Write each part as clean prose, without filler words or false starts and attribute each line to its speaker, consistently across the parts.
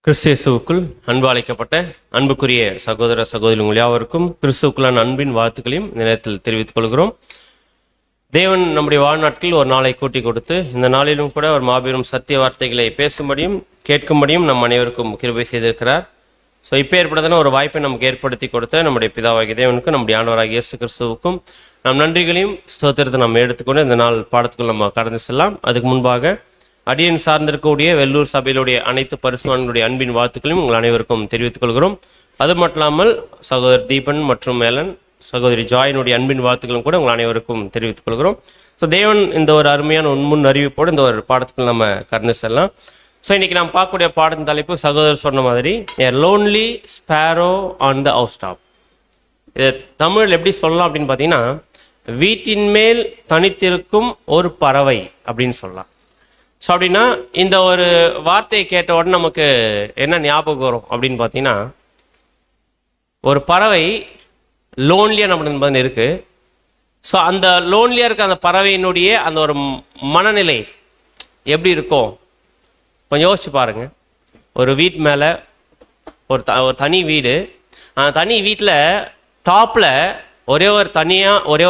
Speaker 1: கிறிஸ்துவுக்குள் அன்பு அழைக்கப்பட்ட அன்புக்குரிய சகோதர சகோதரிகள் யாவருக்கும் கிறிஸ்துவுக்குள்ளான அன்பின் வாழ்த்துக்களையும் இந்த நேரத்தில் தெரிவித்துக் கொள்கிறோம். தேவன் நம்முடைய வாழ்நாட்களில் ஒரு நாளை கூட்டி கொடுத்து இந்த நாளிலும் கூட ஒரு மாபெரும் சத்திய வார்த்தைகளை பேசும்படியும் கேட்கும்படியும் நம் அனைவருக்கும் கிருபை செய்திருக்கிறார். ஸோ இப்போ ஏற்படுத்தின ஒரு வாய்ப்பை நமக்கு ஏற்படுத்தி கொடுத்த நம்முடைய பிதாவாகிய தேவனுக்கும் நம்முடைய ஆண்டவராகிய இயேசு கிறிஸ்துவுக்கும் நம் நன்றிகளையும் ஸ்தோத்திரத்தை நம்ம எடுத்துக்கொண்டு இந்த நாள் பாடத்துக்குள் நம்ம கடந்து செல்லலாம். அதுக்கு முன்பாக அடியன் சார்ந்திருக்கக்கூடிய வெள்ளூர் சபையிலுடைய அனைத்து பரிசுவான்களுடைய அன்பின் வாழ்த்துக்களையும் உங்கள் அனைவருக்கும் தெரிவித்துக் கொள்கிறோம். அது மட்டும் இல்லாமல் சகோதரர் தீபன் மற்றும் மேலன் சகோதரி ஜாயினுடைய அன்பின் வாழ்த்துக்களும் கூட உங்கள் அனைவருக்கும் தெரிவித்துக் கொள்கிறோம். ஸோ தேவன் இந்த ஒரு அருமையான முன் அறிவிப்போடு இந்த ஒரு பாடத்துக்குள் நம்ம கடந்து செல்லலாம். ஸோ இன்னைக்கு நாம் பார்க்கக்கூடிய பாடத்தின் தலைப்பு சகோதரர் சொன்ன மாதிரி a lonely sparrow on the house top. இது தமிழ் எப்படி சொல்லலாம் அப்படின்னு பார்த்தீங்கன்னா வீட்டின் மேல் தனித்திருக்கும் ஒரு பறவை அப்படின்னு சொல்லலாம். ஸோ அப்படின்னா இந்த ஒரு வார்த்தையை கேட்ட உடனே நமக்கு என்ன ஞாபகம் வரும் அப்படின்னு பார்த்தீங்கன்னா ஒரு பறவை லோன்லியாக நம்ம இருக்கு. ஸோ அந்த லோன்லியாக இருக்க அந்த பறவையினுடைய அந்த ஒரு மனநிலை எப்படி இருக்கும் கொஞ்சம் யோசிச்சு பாருங்க. ஒரு வீட்டு மேலே ஒரு தனி வீடு, அந்த தனி வீட்டில் டாப்பில் ஒரே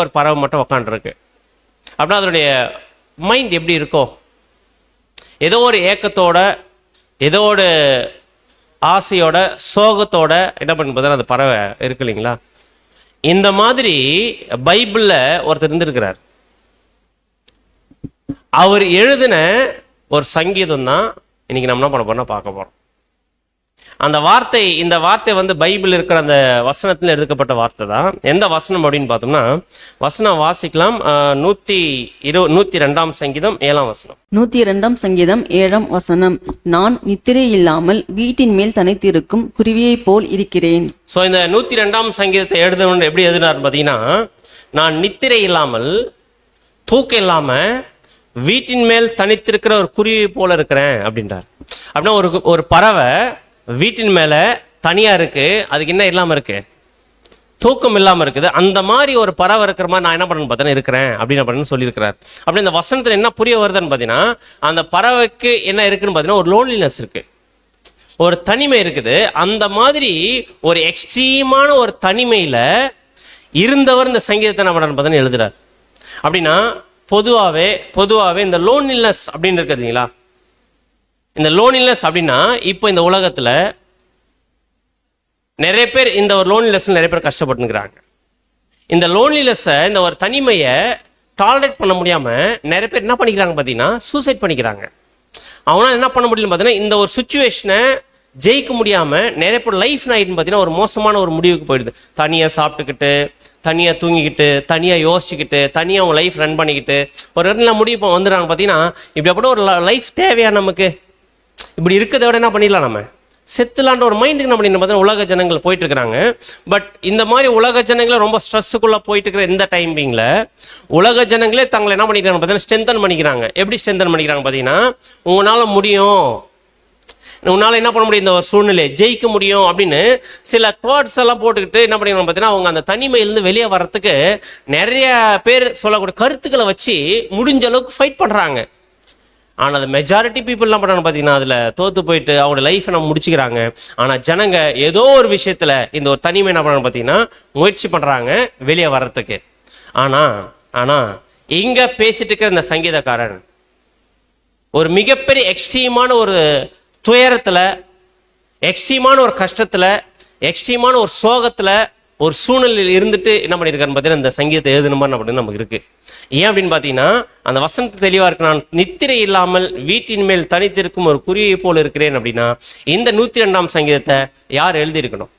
Speaker 1: ஒரு பறவை மட்டும் உக்காண்டிருக்கு அப்படின்னா அதனுடைய மைண்ட் எப்படி இருக்கும்? ஏதோ ஒரு ஏக்கத்தோட, ஏதோ ஒரு ஆசையோட, சோகத்தோட என்ன பண்ணுறது அந்த பறவை இருக்கு இல்லைங்களா? இந்த மாதிரி பைபிளில் ஒருத்தர் இருந்திருக்கிறார். அவர் எழுதின ஒரு சங்கீதம் தான் இன்னைக்கு நம்ம என்ன பண்ண போறோம்னா பார்க்க போறோம். இந்த வார்த்தை பைபிள் இருக்கிற அந்த வசனத்தில் எடுக்கப்பட்ட வார்த்தை தான். எந்த வசனம் அப்படின்னு பார்த்தோம்னா வசனம் வாசிக்கலாம். 102 சங்கீதம் 7 வசனம்.
Speaker 2: 102 சங்கீதம் 7 வசனம். நான் நித்திரை இல்லாமல் வீட்டின் மேல் தனித்திருக்கும் குருவியை போல் இருக்கிறேன்.
Speaker 1: ஸோ இந்த 102 சங்கீதத்தை எழுதணும் எப்படி எழுதினார் பார்த்தீங்கன்னா நான் நித்திரை இல்லாமல் தூக்கம் இல்லாம வீட்டின் மேல் தனித்திருக்கிற ஒரு குருவியை போல இருக்கிறேன் அப்படின்றார். அப்படின்னா ஒரு பறவை வீட்டின் மேல தனியா இருக்கு, அதுக்கு என்ன இல்லாம இருக்கு? தூக்கம் இல்லாம இருக்குது. அந்த மாதிரி ஒரு பறவை இருக்கிற மாதிரி நான் என்ன பண்ணு பார்த்தேன்னா இருக்கிறேன் அப்படின்னு சொல்லியிருக்கிறார். அப்படி இந்த வசனத்துல என்ன புரிய வருதுன்னு பார்த்தீங்கன்னா அந்த பறவைக்கு என்ன இருக்குன்னு பார்த்தீங்கன்னா ஒரு லோன்லினஸ் இருக்கு, ஒரு தனிமை இருக்குது. அந்த மாதிரி ஒரு எக்ஸ்ட்ரீமான ஒரு தனிமையில இருந்தவர் இந்த சங்கீதத்தை என்ன பண்ணு பார்த்தீங்கன்னா எழுதுறார். அப்படின்னா பொதுவாகவே இந்த லோன்லினஸ் அப்படின்னு இருக்குதுங்களா? இந்த லோன்லினஸ் அப்படின்னா இப்போ இந்த உலகத்துல நிறைய பேர் இந்த ஒரு லோன்லினஸ் நிறைய பேர் கஷ்டப்பட்டுக்கிறாங்க. இந்த லோன்லினஸ் இந்த ஒரு தனிமையை டாலரேட் பண்ண முடியாம நிறைய பேர் என்ன பண்ணிக்கிறாங்க பார்த்தீங்கன்னா சூசைட் பண்ணிக்கிறாங்க. அவனால் என்ன பண்ண முடியல பார்த்தீங்கன்னா இந்த ஒரு சுச்சுவேஷனை ஜெயிக்க முடியாம நிறைய பேர் லைஃப் ஆயிடுன்னு பார்த்தீங்கன்னா ஒரு மோசமான ஒரு முடிவுக்கு போயிடுது. தனியா சாப்பிட்டுக்கிட்டு, தனியா தூங்கிக்கிட்டு, தனியா யோசிச்சுக்கிட்டு, தனியா அவங்க லைஃப் ரன் பண்ணிக்கிட்டு ஒரு இடத்துல முடிவு வந்துடுறாங்க. பார்த்தீங்கன்னா இப்படி அப்படி ஒரு லைஃப் தேவையா நமக்கு? இப்படி இருக்கிறத விட என்ன பண்ணிடலாம், நம்ம செத்துலான்ற ஒரு மைண்டுக்கு நம்ம பார்த்தீங்கன்னா உலக ஜனங்கள் போயிட்டு இருக்கிறாங்க. பட் இந்த மாதிரி உலக ஜனங்களை ரொம்ப ஸ்ட்ரெஸ்ஸுக்குள்ள போயிட்டு இருக்கிற இந்த டைமிங்ல உலக ஜனங்களே தங்களை என்ன பண்ணிக்கிறாங்க பார்த்தீங்கன்னா ஸ்ட்ரென்தன் பண்ணிக்கிறாங்க. எப்படி ஸ்ட்ரென்தன் பண்ணிக்கிறாங்க பார்த்தீங்கன்னா உங்களால முடியும், உன்னால என்ன பண்ண முடியும், இந்த ஒரு சூழ்நிலை ஜெயிக்க முடியும் அப்படின்னு சில குவாட்ஸ் எல்லாம் போட்டுக்கிட்டு என்ன பண்ணிக்கிறாங்க பார்த்தீங்கன்னா அவங்க அந்த தனிமையிலிருந்து வெளியே வர்றதுக்கு நிறைய பேர் சொல்லக்கூடிய கருத்துக்களை வச்சு முடிஞ்ச அளவுக்கு ஃபைட் பண்றாங்க. ஆனால் அது மெஜாரிட்டி பீப்புள் என்ன பண்ணுறாங்க பார்த்தீங்கன்னா அதில் தோற்று போயிட்டு அவங்களோட லைஃப்பை நம்ம முடிச்சுக்கிறாங்க. ஆனால் ஜனங்க ஏதோ ஒரு விஷயத்தில் இந்த ஒரு தனிமை என்ன பண்ணுறாங்க பார்த்தீங்கன்னா முயற்சி பண்ணுறாங்க வெளியே வர்றதுக்கு. ஆனால் இங்கே பேசிட்டு இருக்கிற இந்த சங்கீதக்காரன் ஒரு மிகப்பெரிய எக்ஸ்ட்ரீமான ஒரு துயரத்தில், எக்ஸ்ட்ரீமான ஒரு கஷ்டத்தில், எக்ஸ்ட்ரீமான ஒரு சோகத்தில் ஒரு சூழ்நிலையில் இருந்துட்டு என்ன பண்ணியிருக்காருன்னு பார்த்தீங்கன்னா இந்த சங்கீதத்தை எழுதணுமா அப்படின்னு நமக்கு இருக்கு. ஏன் அப்படின்னு பார்த்தீங்கன்னா அந்த வசனத்துக்கு தெளிவா இருக்கு. நான் நித்திரை இல்லாமல் வீட்டின் மேல் தனித்திருக்கும் ஒரு குருவியை போல் இருக்கிறேன் அப்படின்னா இந்த 102 சங்கீதத்தை யார் எழுதியிருக்கணும்?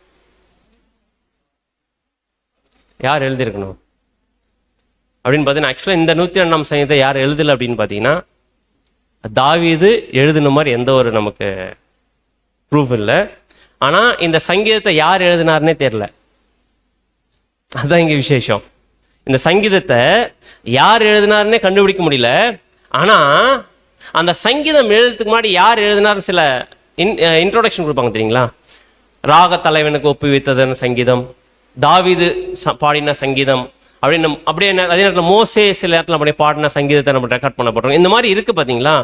Speaker 1: அப்படின்னு பார்த்தீங்கன்னா ஆக்சுவலாக இந்த 102 சங்கீதத்தை யார் எழுதல அப்படின்னு பார்த்தீங்கன்னா தாவீது எழுதுன மாதிரி எந்த ஒரு நமக்கு ப்ரூஃப் இல்லை. ஆனால் இந்த சங்கீதத்தை யார் எழுதினார்னே தெரியல. அதுதான் இங்கே விசேஷம். இந்த சங்கீதத்தை யார் எழுதினார்னே கண்டுபிடிக்க முடியல. ஆனால் அந்த சங்கீதம் எழுதுறதுக்கு முன்னாடி யார் எழுதினார் சில இன்ட்ரோடக்ஷன் கொடுப்பாங்க தெரியுங்களா? ராக தலைவனுக்கு ஒப்புவித்ததுன்னு சங்கீதம், தாவீது பாடின சங்கீதம் அப்படின்னு அப்படியே அதே நேரத்தில் மோசே சில நேரத்தில் அப்படியே பாடின சங்கீதத்தை நம்ம ரெக்கார்ட் பண்ண போடுறோம். இந்த மாதிரி இருக்கு பார்த்தீங்களா?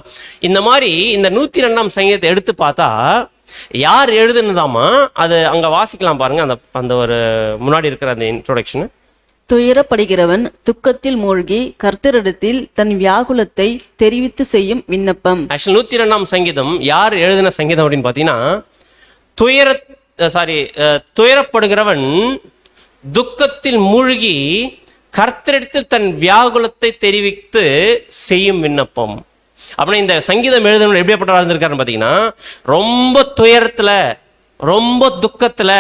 Speaker 1: இந்த மாதிரி இந்த 102 சங்கீதத்தை எடுத்து பார்த்தா யார் எழுதுனதாமா? அது அங்க வாசிக்கலாம் பாருங்க, அந்த அந்த ஒரு முன்னாடி இருக்கிற அந்த இன்ட்ரோடக்ஷன்.
Speaker 2: துயரப்படுகிறவன் துக்கத்தில் மூழ்கி கர்த்தரிடத்தில் தன் வியாகுலத்தை தெரிவித்து செய்யும் விண்ணப்பம்.
Speaker 1: ஆக்சுவலி 102ஆம் சங்கீதம் யார் எழுதின சங்கீதம் அப்படின்னு பாத்தீங்கன்னா, துயரப்படுகிறவன் துக்கத்தில் மூழ்கி கர்த்தரிடத்தில் தன் வியாகுலத்தை தெரிவித்து செய்யும் விண்ணப்பம். அப்படின்னா இந்த சங்கீதம் எழுதணும் எப்படிப்பட்டவராக இருந்திருக்காருன்னு பாத்தீங்கன்னா, ரொம்ப துயரத்துல, ரொம்ப துக்கத்துல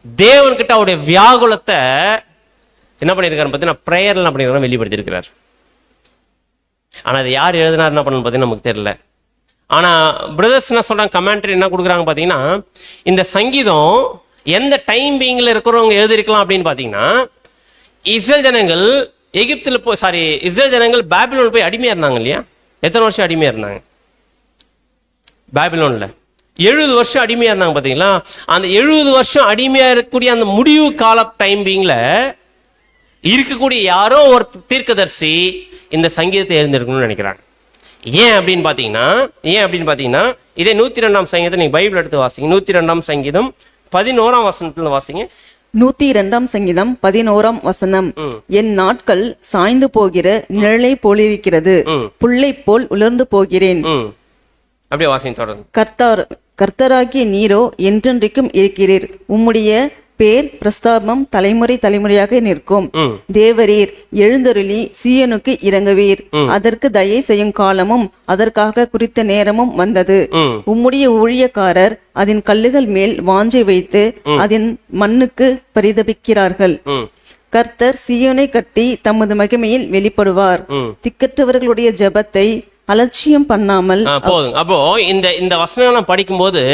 Speaker 1: தேவன்கிட்ட அவருடைய வியாகுலத்தை என்ன பண்ணியிருக்காரு பார்த்தீங்கன்னா, ப்ரேயர்ல என்ன பண்ணிருக்காரு, வெளிப்படுத்தியிருக்கிறார். ஆனா அது யார் எழுதினார் என்ன பண்ணணும் பார்த்தீங்கன்னா நமக்கு தெரியல. ஆனா பிரதர்ஸ் என்ன சொல்றாங்க, கமெண்ட்ரி என்ன கொடுக்குறாங்க பார்த்தீங்கன்னா, இந்த சங்கீதம் எந்த டைம் பீயிங்ல இருக்கிறவங்க எழுதிருக்கலாம் அப்படின்னு பார்த்தீங்கன்னா, இஸ்ரேல் ஜனங்கள் எகிப்தில் இஸ்ரேல் ஜனங்கள் பாபிலோன் போய் அடிமையா இருந்தாங்க இல்லையா? எத்தனை வருஷம் அடிமையா இருந்தாங்க பாபிலோன்ல? 70 வருஷம் அடிமையா இருந்தாங்க. பாத்தீங்களா? அந்த 70 வருஷம் அடிமையா இருக்கக்கூடிய அந்த முடிவு கால டைம் பீயிங்ல இருக்கக்கூடிய யாரோ ஒரு தீர்க்கதரிசி இந்த சங்கீதத்தை எழுந்திருக்கணும்னு நினைக்கிறாங்க. ஏன் அப்படின்னு பாத்தீங்கன்னா இதே 102ஆம் சங்கீதத்தை நீங்க பைபிள் எடுத்து வாசிங்க. 102ஆம் சங்கீதம் 11ஆம் வசனத்துல வாசிங்க.
Speaker 2: 102ஆம் சங்கீதம் 11ஆம் வசனம். என் நாட்கள் சாய்ந்து போகிற நிழலை போலிருக்கிறது, புல்லை போல் உலர்ந்து போகிறேன்.
Speaker 1: அப்படியே வாசிங்க தொடர்ந்து.
Speaker 2: கர்த்தராகிய நீரோ என்றென்றைக்கும் இருக்கிறீர், உம்முடைய பேர் பிரஸ்தாபம் தலைமுறை தலைமுறையாக நிற்கும். தேவரீர் எழுந்தருளி சீயோனுக்கு இறங்குவீர், அதற்கு தயை செய்யும் காலமும் அதற்காக குறித்த நேரமும் வந்தது. உம்முடைய ஊழியக்காரர் அதன் கல்லுகள் மேல் வாஞ்சை வைத்து அதன் மண்ணுக்கு பரிதபிக்கிறார்கள். கர்த்தர் சீயோனை கட்டி தமது மகிமையில் வெளிப்படுவார். திக்கற்றவர்களுடைய ஜெபத்தை அலட்சியம் பண்ணாமல்
Speaker 1: போதும். அப்போ இந்த வசனங்களை படிக்கும்போது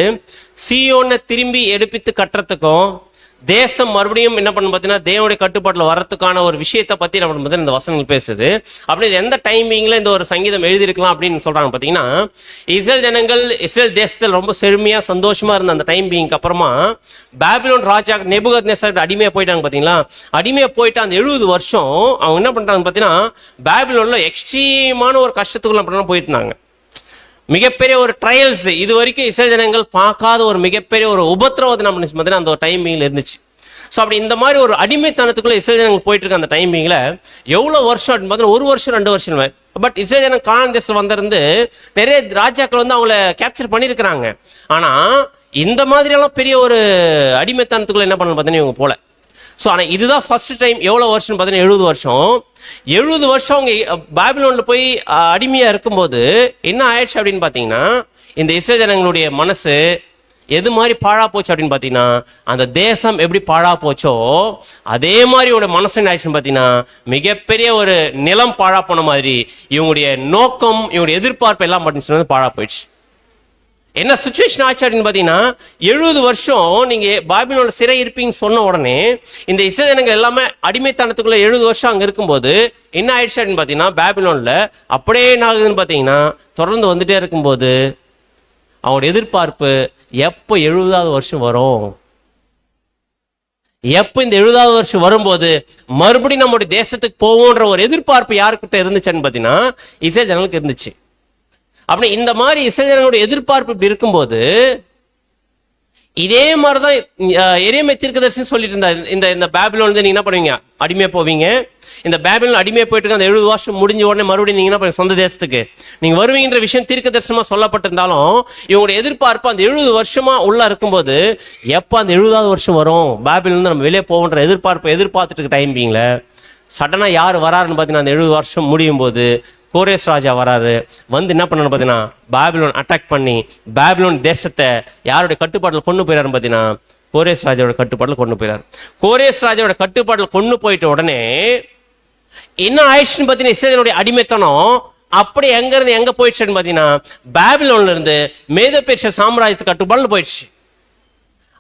Speaker 1: சீயோனை திரும்பி எடுப்பித்து கட்டுறதுக்கும் தேசம் மறுபடியும் என்ன பண்ண பார்த்தீங்கன்னா தேவனுடைய கட்டுப்பாட்டில் வரத்துக்கான ஒரு விஷயத்தை பத்தி நம்ம வந்து இந்த வசனங்கள் பேசுது. அப்படி எந்த டைமிங்ல இந்த ஒரு சங்கீதம் எழுதியிருக்கலாம் அப்படின்னு சொல்றாங்க பார்த்தீங்கன்னா, இஸ்ரேல் ஜனங்கள் இஸ்ரேல் தேசத்தில் ரொம்ப செழுமையா சந்தோஷமா இருந்த அந்த டைமிங்க்கு அப்புறமா பாபிலோன் ராஜா நேபுகத்நேசர் அடிமையா போயிட்டாங்க. பாத்தீங்களா? அடிமையா போயிட்டு அந்த 70 வருஷம் அவங்க என்ன பண்றாங்க பார்த்தீங்கன்னா, பாபிலோன்ல எக்ஸ்ட்ரீமான ஒரு கஷ்டத்துக்குள்ள போயிட்டு இருந்தாங்க. மிகப்பெரிய ஒரு ட்ரையல்ஸ், இது வரைக்கும் இஸ்ரேல் ஜனங்கள் பார்க்காத ஒரு மிகப்பெரிய ஒரு உபத்திரவத்தை நம்ம பார்த்தீங்கன்னா அந்த ஒரு டைமிங்ல இருந்துச்சு. ஸோ அப்படி இந்த மாதிரி ஒரு அடிமைத்தனத்துக்குள்ள இஸ்ரேல் ஜனங்கள் போயிட்டு இருக்க அந்த டைமிங்ல எவ்வளவு வருஷம் அப்படின்னு பார்த்தீங்கன்னா 1 வருஷம் 2 வருஷம். பட் இஸ்ரேல் ஜனங்கள் கானான் தேசத்துல வந்திருந்து நிறைய ராஜாக்கள் வந்து அவங்கள கேப்சர் பண்ணியிருக்கிறாங்க. ஆனா இந்த மாதிரி எல்லாம் பெரிய ஒரு அடிமைத்தனத்துக்குள்ள என்ன பண்ணணும் பார்த்தீங்கன்னா இவங்க போல. ஸோ ஆனால் இதுதான் ஃபர்ஸ்ட் டைம். எவ்வளோ வருஷம் பார்த்தீங்கன்னா 70 வருஷம். 70 வருஷம் அவங்க பாபிலோன்ல போய் அடிமையா இருக்கும்போது என்ன ஆயிடுச்சு அப்படின்னு பார்த்தீங்கன்னா, இந்த இஸ்ரேல் ஜனங்களுடைய மனசு எது மாதிரி பாழா போச்சு அப்படின்னு பார்த்தீங்கன்னா, அந்த தேசம் எப்படி பாழா போச்சோ அதே மாதிரி இவங்க மனசு என்ன ஆயிடுச்சுன்னு பார்த்தீங்கன்னா, மிகப்பெரிய ஒரு நிலம் பாழா போன மாதிரி இவங்களுடைய நோக்கம், இவங்களுடைய எதிர்பார்ப்பு எல்லாம் பார்த்தீங்கன்னா பாழா போயிடுச்சு. என்ன சுச்சுவேஷன் ஆச்சு அப்படின்னு பார்த்தீங்கன்னா, 70 வருஷம் நீங்க பாபிலோன்ல சிறை இருப்பீங்கன்னு சொன்ன உடனே இந்த இஸ்ரேல் ஜனங்கள் எல்லாமே அடிமைத்தனத்துக்குள்ள 70 வருஷம் அங்க இருக்கும்போது என்ன ஆயிடுச்சு அப்படின்னு பார்த்தீங்கன்னா, பாபிலோன்ல அப்படியே என்ன ஆகுதுன்னு பார்த்தீங்கன்னா தொடர்ந்து வந்துட்டே இருக்கும்போது அவங்களோட எதிர்பார்ப்பு எப்போ 70வது வருஷம் வரும், எப்போ இந்த 70வது வருஷம் வரும்போது மறுபடியும் நம்மளுடைய தேசத்துக்கு போவோன்ற ஒரு எதிர்பார்ப்பு யாருக்கிட்ட இருந்துச்சுன்னு பார்த்தீங்கன்னா இஸ்ரேல் ஜனங்களுக்கு இருந்துச்சு. அப்படி இந்த மாதிரி இஸ்ரேல் ஜனங்களுடைய எதிர்பார்ப்பு இப்படி இருக்கும்போது இதே மாதிரிதான் எரேமியா தீர்க்கதரிசி சொல்லிட்டு இருந்தா, இந்த பாபிலோன்ல நீங்க என்ன பண்ணுவீங்க, அடிமையா போவீங்க. இந்த பாபிலோன் அடிமையா போயிட்டு இருக்க அந்த 70 வருஷம் முடிஞ்ச உடனே மறுபடியும் நீங்க என்ன பண்ணுவீங்க, சொந்த தேசத்துக்கு நீங்க வருவீங்கன்ற விஷயம் தீர்க்கதரிசனமா சொல்லப்பட்டிருந்தாலும் இவங்களுடைய எதிர்பார்ப்பு அந்த 70 வருஷமா உள்ள இருக்கும்போது எப்ப அந்த 70வது வருஷம் வரும், பாபிலோன்ல நம்ம வெளியே போவோன்ற எதிர்பார்த்துட்டு இருக்க டைம்பிங்ல சடனா யார் வராருன்னு பாத்தீங்கன்னா அந்த 70 வருஷம் முடியும் போது கோரேஸ் ராஜா வராரு. வந்து என்ன பண்ணணும் பார்த்தீங்கன்னா பாபிலோன் அட்டாக் பண்ணி பாபிலோன் தேசத்தை யாருடைய கட்டுப்பாட்டில் கொண்டு போயிறாரு பார்த்தீங்கன்னா கோரேஸ் ராஜாவோட கட்டுப்பாட்டில் கொண்டு போயிறாரு. கோரேஸ் ராஜாவோட கட்டுப்பாட்டில் கொண்டு போயிட்ட உடனே என்ன ஆயிடுச்சுன்னு பார்த்தீங்கன்னா இஸ்ரேலுடைய அடிமைத்தனம் அப்படி எங்க இருந்து எங்க போயிடுச்சுன்னு பார்த்தீங்கன்னா பாபிலோன்ல இருந்து மேதோ பெர்சியா சாம்ராஜ்யத்து கட்டுப்பாட்டில் போயிடுச்சு.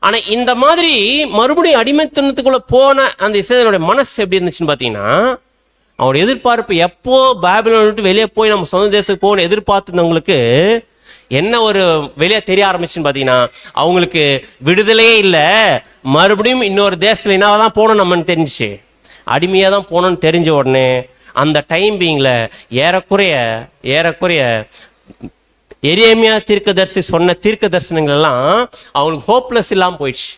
Speaker 1: ஆனா இந்த மாதிரி மறுபடியும் அடிமைத்தனத்துக்குள்ள போன அந்த இஸ்ரேலுடைய மனசு எப்படி இருந்துச்சுன்னு பார்த்தீங்கன்னா, அவருடைய எதிர்பார்ப்பு எப்போ பாபிலோன் விட்டு வெளியே போய் நம்ம சொந்த தேசத்துக்கு போகணும் எதிர்பார்த்துருந்தவங்களுக்கு என்ன ஒரு வெளியே தெரிய ஆரம்பிச்சுன்னு பார்த்தீங்கன்னா, அவங்களுக்கு விடுதலையே இல்லை, மறுபடியும் இன்னொரு தேசத்துல என்னதான் போகணும் நம்மன்னு தெரிஞ்சிச்சு, அடிமையாக தான் போகணும்னு தெரிஞ்ச உடனே அந்த டைம் பீயிங்ல ஏறக்குறைய எரேமியா தீர்க்கதரிசி சொன்ன தீர்க்க தரிசனங்கள் எல்லாம் அவங்களுக்கு ஹோப்லெஸ் இல்லாமல் போயிடுச்சு,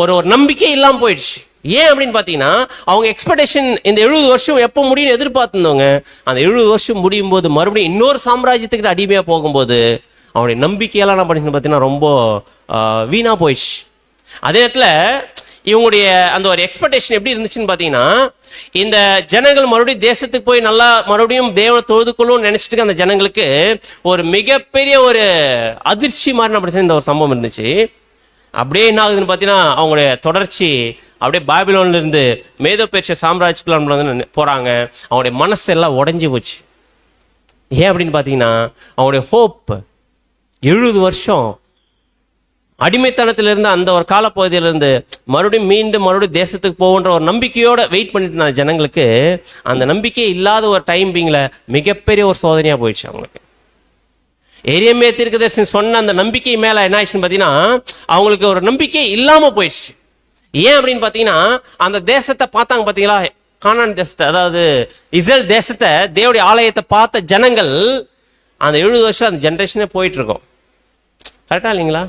Speaker 1: ஒரு நம்பிக்கை இல்லாமல் போயிடுச்சு. ஏன் அப்படின்னு பார்த்தீங்கன்னா, அவங்க எக்ஸ்பெக்டேஷன் இந்த 70 வருஷம் எப்போ முடியும் எதிர்பார்த்துருந்தவங்க, அந்த 70 வருஷம் முடியும் போது மறுபடியும் இன்னொரு சாம்ராஜ்யத்துக்கிட்ட அடிமையாக போகும்போது அவங்களுடைய நம்பிக்கையெல்லாம் என்ன பண்ணிச்சுன்னு பார்த்தீங்கன்னா ரொம்ப வீணாக போயிடுச்சு. அதே நேரத்தில் இவங்களுடைய அந்த ஒரு எக்ஸ்பெக்டேஷன் எப்படி இருந்துச்சுன்னு பார்த்தீங்கன்னா, இந்த ஜனங்கள் மறுபடியும் தேசத்துக்கு போய் நல்லா மறுபடியும் தேவனை தொழுதுக்கொள்ளும் நினைச்சிட்டு அந்த ஜனங்களுக்கு ஒரு மிகப்பெரிய ஒரு அதிர்ச்சி மாதிரி அப்படி இந்த ஒரு சம்பவம் இருந்துச்சு. அப்படியே என்ன ஆகுதுன்னு பார்த்தீங்கன்னா, அவங்களுடைய தொடர்ச்சி அப்படியே பாபிலோன்ல இருந்து மேதோ பெர்ஷிய சாம்ராஜ்யக்குள்ள போறாங்க. அவங்களுடைய மனசு எல்லாம் உடைஞ்சு போச்சு. ஏன் அப்படின்னு பார்த்தீங்கன்னா, அவங்களுடைய ஹோப் 70 வருஷம் அடிமைத்தனத்திலிருந்து அந்த ஒரு காலப்பகுதியிலிருந்து மறுபடியும் தேசத்துக்கு போகின்ற ஒரு நம்பிக்கையோட வெயிட் பண்ணிட்டு இருந்த ஜனங்களுக்கு அந்த நம்பிக்கை இல்லாத ஒரு டைமிங்ல மிகப்பெரிய ஒரு சோதனையா போயிடுச்சு அவங்களுக்கு. எரேமியா தீர்க்கதரிசி சொன்ன அந்த நம்பிக்கை மேல என்ன ஆயிடுச்சுன்னு பார்த்தீங்கன்னா, அவங்களுக்கு ஒரு நம்பிக்கை இல்லாம போயிடுச்சு. ஏன் அப்படின்னு பார்த்தீங்கன்னா, அந்த தேசத்தை பார்த்தாங்க பார்த்தீங்களா, கானான் தேசத்தை, அதாவது இஸ்ரேல் தேசத்தை, தேவனுடைய ஆலயத்தை பார்த்த ஜனங்கள் அந்த 70 வருஷம் அந்த ஜென்ரேஷனே போயிட்டு இருக்கோம். கரெக்டா இல்லைங்களா?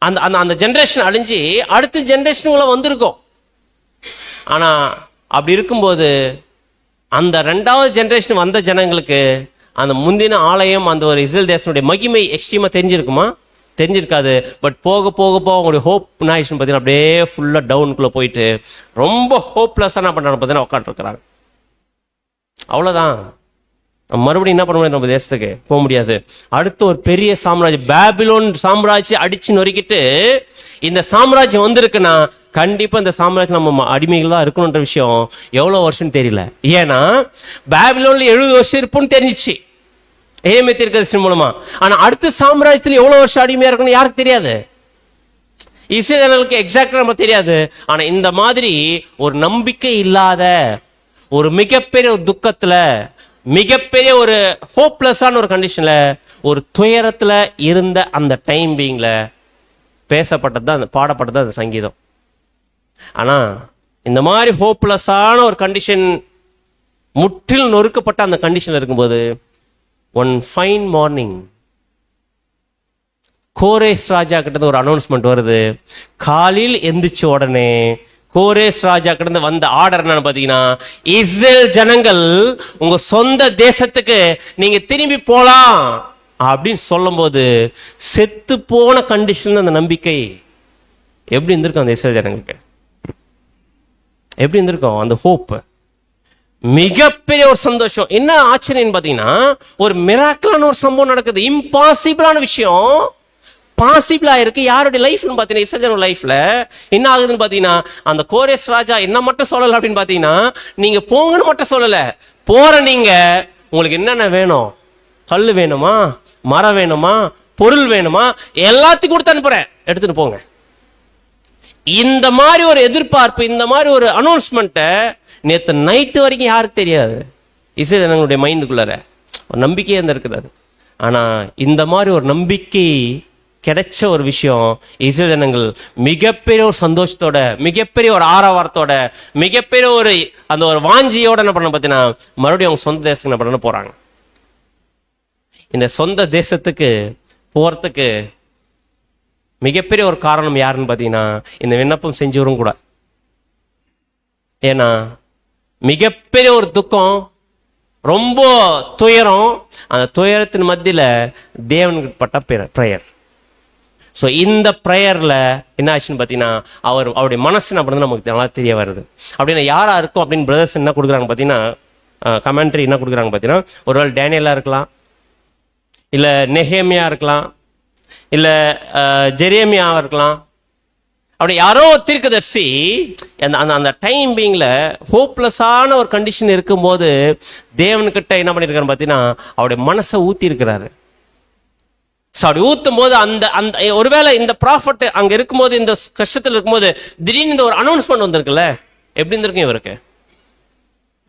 Speaker 1: அந்த அந்த அந்த ஜென்ரேஷன் அழிஞ்சு அடுத்த ஜென்ரேஷனுக்குள்ள வந்திருக்கோம். ஆனா அப்படி இருக்கும்போது அந்த 2வது ஜென்ரேஷன் வந்த ஜனங்களுக்கு அந்த முந்தின ஆலயம், அந்த ஒரு இஸ்ரேல் தேசனுடைய மகிமை எக்ஸ்ட்ரீமா தெரிஞ்சிருக்குமா? தெரிஞ்சிருக்காது. பட் போக போக போக அவங்களுடைய ஹோப் என்ன ஆயிடுச்சுன்னு பார்த்தீங்கன்னா, அப்படியே ஃபுல்லாக டவுனுக்குள்ளே போயிட்டு ரொம்ப ஹோப்லெஸ்ஸாக என்ன பண்ணுறாங்க பார்த்தீங்கன்னா உட்காந்துருக்குறாங்க. அவ்வளோதான், மறுபடியும் என்ன பண்ண முடியாது, நம்ம தேசத்துக்கு போக முடியாது. அடுத்த ஒரு பெரிய சாம்ராஜ்யம், பாபிலோன் சாம்ராஜ்யம் அடிச்சு நொறுக்கிட்டு இந்த சாம்ராஜ்யம் வந்திருக்குன்னா கண்டிப்பா இந்த சாம்ராஜ்யம் நம்ம அடிமைகள் தான் இருக்கணுன்ற விஷயம் எவ்வளவு வருஷம் தெரியல. ஏன்னா பாபிலோன்ல 70 வருஷம் இருப்போம்னு தெரிஞ்சிச்சு எரேமியா தீர்க்கதரிசி மூலமா. ஆனா அடுத்த சாம்ராஜ்யத்தில் எவ்வளவு வருஷம் அடிமையா இருக்கணும் யாருக்கு தெரியாது, இஸ்ரேலுக்கு எக்ஸாக்டா நம்ம தெரியாது. ஆனா இந்த மாதிரி ஒரு நம்பிக்கை இல்லாத ஒரு மிகப்பெரிய ஒரு துக்கத்துல, மிகப்பெரிய ஒரு ஹோப்லெஸ்ஸான ஒரு கண்டிஷன்ல, ஒரு துயரத்துல இருந்த அந்த டைம் பீங்ல பேசப்பட்டது தான், அந்த பாடப்பட்டது அந்த சங்கீதம். ஆனா இந்த மாதிரி ஹோப்லெஸ்ஸான ஒரு கண்டிஷன், முற்றிலும் நொறுக்கப்பட்ட அந்த கண்டிஷன்ல இருக்கும்போது ஒன் ஃபைன் மார்னிங் கோரேஸ் ராஜா கிட்ட ஒரு அனௌன்ஸ்மெண்ட் வருது. காலையில் எந்திரிச்ச உடனே கோரேஸ் ராஜா கிட்ட வந்த ஆர்டர் என்னன்னு பாத்தீங்கன்னா, இஸ்ரேல் ஜனங்கள் உங்க சொந்த தேசத்துக்கு நீங்க திரும்பி போலாம் அப்படின்னு சொல்லும் போது செத்து போன கண்டிஷன் அந்த நம்பிக்கை எப்படி இருந்திருக்கும் அந்த இஸ்ரேல் ஜனங்களுக்கு, எப்படி இருந்திருக்கும் அந்த ஹோப், மிகப்பெரிய ஒரு சந்தோஷம். என்ன ஆச்சரியம் பாத்தீங்கன்னா, ஒரு மிராக்கிளான ஒரு சம்பவம் நடக்குது, இம்பாசிபிளான விஷயம் பாசிபிளா இருக்கு. யாருடைய லைஃப்னு பாத்தீங்கன்னா, இஸ்ரேல் லைஃப்ல என்ன ஆகுதுன்னு பாத்தீங்கன்னா, அந்த கோரேஸ் ராஜா என்ன மட்டும் சொல்லல அப்படின்னு பாத்தீங்கன்னா, நீங்க போங்கன்னு மட்டும் சொல்லல, போற நீங்க உங்களுக்கு என்னென்ன வேணும், கல் வேணுமா, மரம் வேணுமா, பொருள் வேணுமா, எல்லாத்தையும் கொடுத்து அனுப்புறேன், எடுத்துட்டு போங்க. இந்த மாதிரி ஒரு எதிர்பார்ப்பு, இந்த மாதிரி ஒரு அனௌன்ஸ்மெண்ட்டை நேற்று நைட்டு வரைக்கும் யாருக்கு தெரியாது, இஸ்ரேல் ஜனங்களுடைய மைண்டுக்குள்ளார ஒரு நம்பிக்கையே இருந்திருக்கிறாரு. ஆனா இந்த மாதிரி ஒரு நம்பிக்கை கிடைச்ச ஒரு விஷயம், இஸ்ரேல் ஜனங்கள் மிகப்பெரிய ஒரு சந்தோஷத்தோட, மிகப்பெரிய ஒரு ஆரவாரத்தோட, மிகப்பெரிய ஒரு அந்த ஒரு வாஞ்சியோட என்ன பண்ண பார்த்தீங்கன்னா, மறுபடியும் அவங்க சொந்த தேசத்துக்கு என்ன பண்ண போறாங்க. இந்த சொந்த தேசத்துக்கு போறதுக்கு மிகப்பெரிய ஒரு காரணம் யாருன்னு பார்த்தீங்கன்னா, இந்த விண்ணப்பம் செஞ்சவரும் கூட. ஏன்னா மிகப்பெரிய ஒரு துக்கம், ரொம்ப துயரம், அந்த துயரத்தின் மத்தியில் தேவனுக்கு பட்ட ப்ரேயர். ஸோ இந்த ப்ரேயரில் என்ன ஆச்சுன்னு பார்த்தீங்கன்னா, அவருடைய மனசு என்ன பண்ணுறது நமக்கு நல்லா தெரிய வருது. அப்படின்னா யாராக இருக்கும் அப்படின்னு பிரதர்ஸ் என்ன கொடுக்குறாங்க பார்த்தீங்கன்னா, கமெண்ட்ரி என்ன கொடுக்குறாங்க பார்த்தீங்கன்னா, ஒருவேளை டேனியலாக இருக்கலாம், இல்லை நெஹேமியா இருக்கலாம், இல்லை ஜெரேமியாவாக இருக்கலாம். அப்படி யாரோ தீர்க்கதரிசி அந்த அந்த டைம் பீங்ல ஹோப்லெஸ்ஸான ஒரு கண்டிஷன் இருக்கும்போது தேவன்கிட்ட என்ன பண்ணியிருக்காரு பார்த்தீங்கன்னா, அவருடைய மனசை ஊற்றி இருக்கிறாரு. ஸோ அப்படி ஊற்றும் போது அந்த அந்த ஒருவேளை இந்த ப்ராஃபட் அங்கே இருக்கும்போது, இந்த கஷ்டத்தில் இருக்கும்போது திடீர்னு இந்த ஒரு அனௌன்ஸ்மெண்ட் வந்திருக்குல்ல, எப்படி இருந்திருக்கும் இவருக்கு,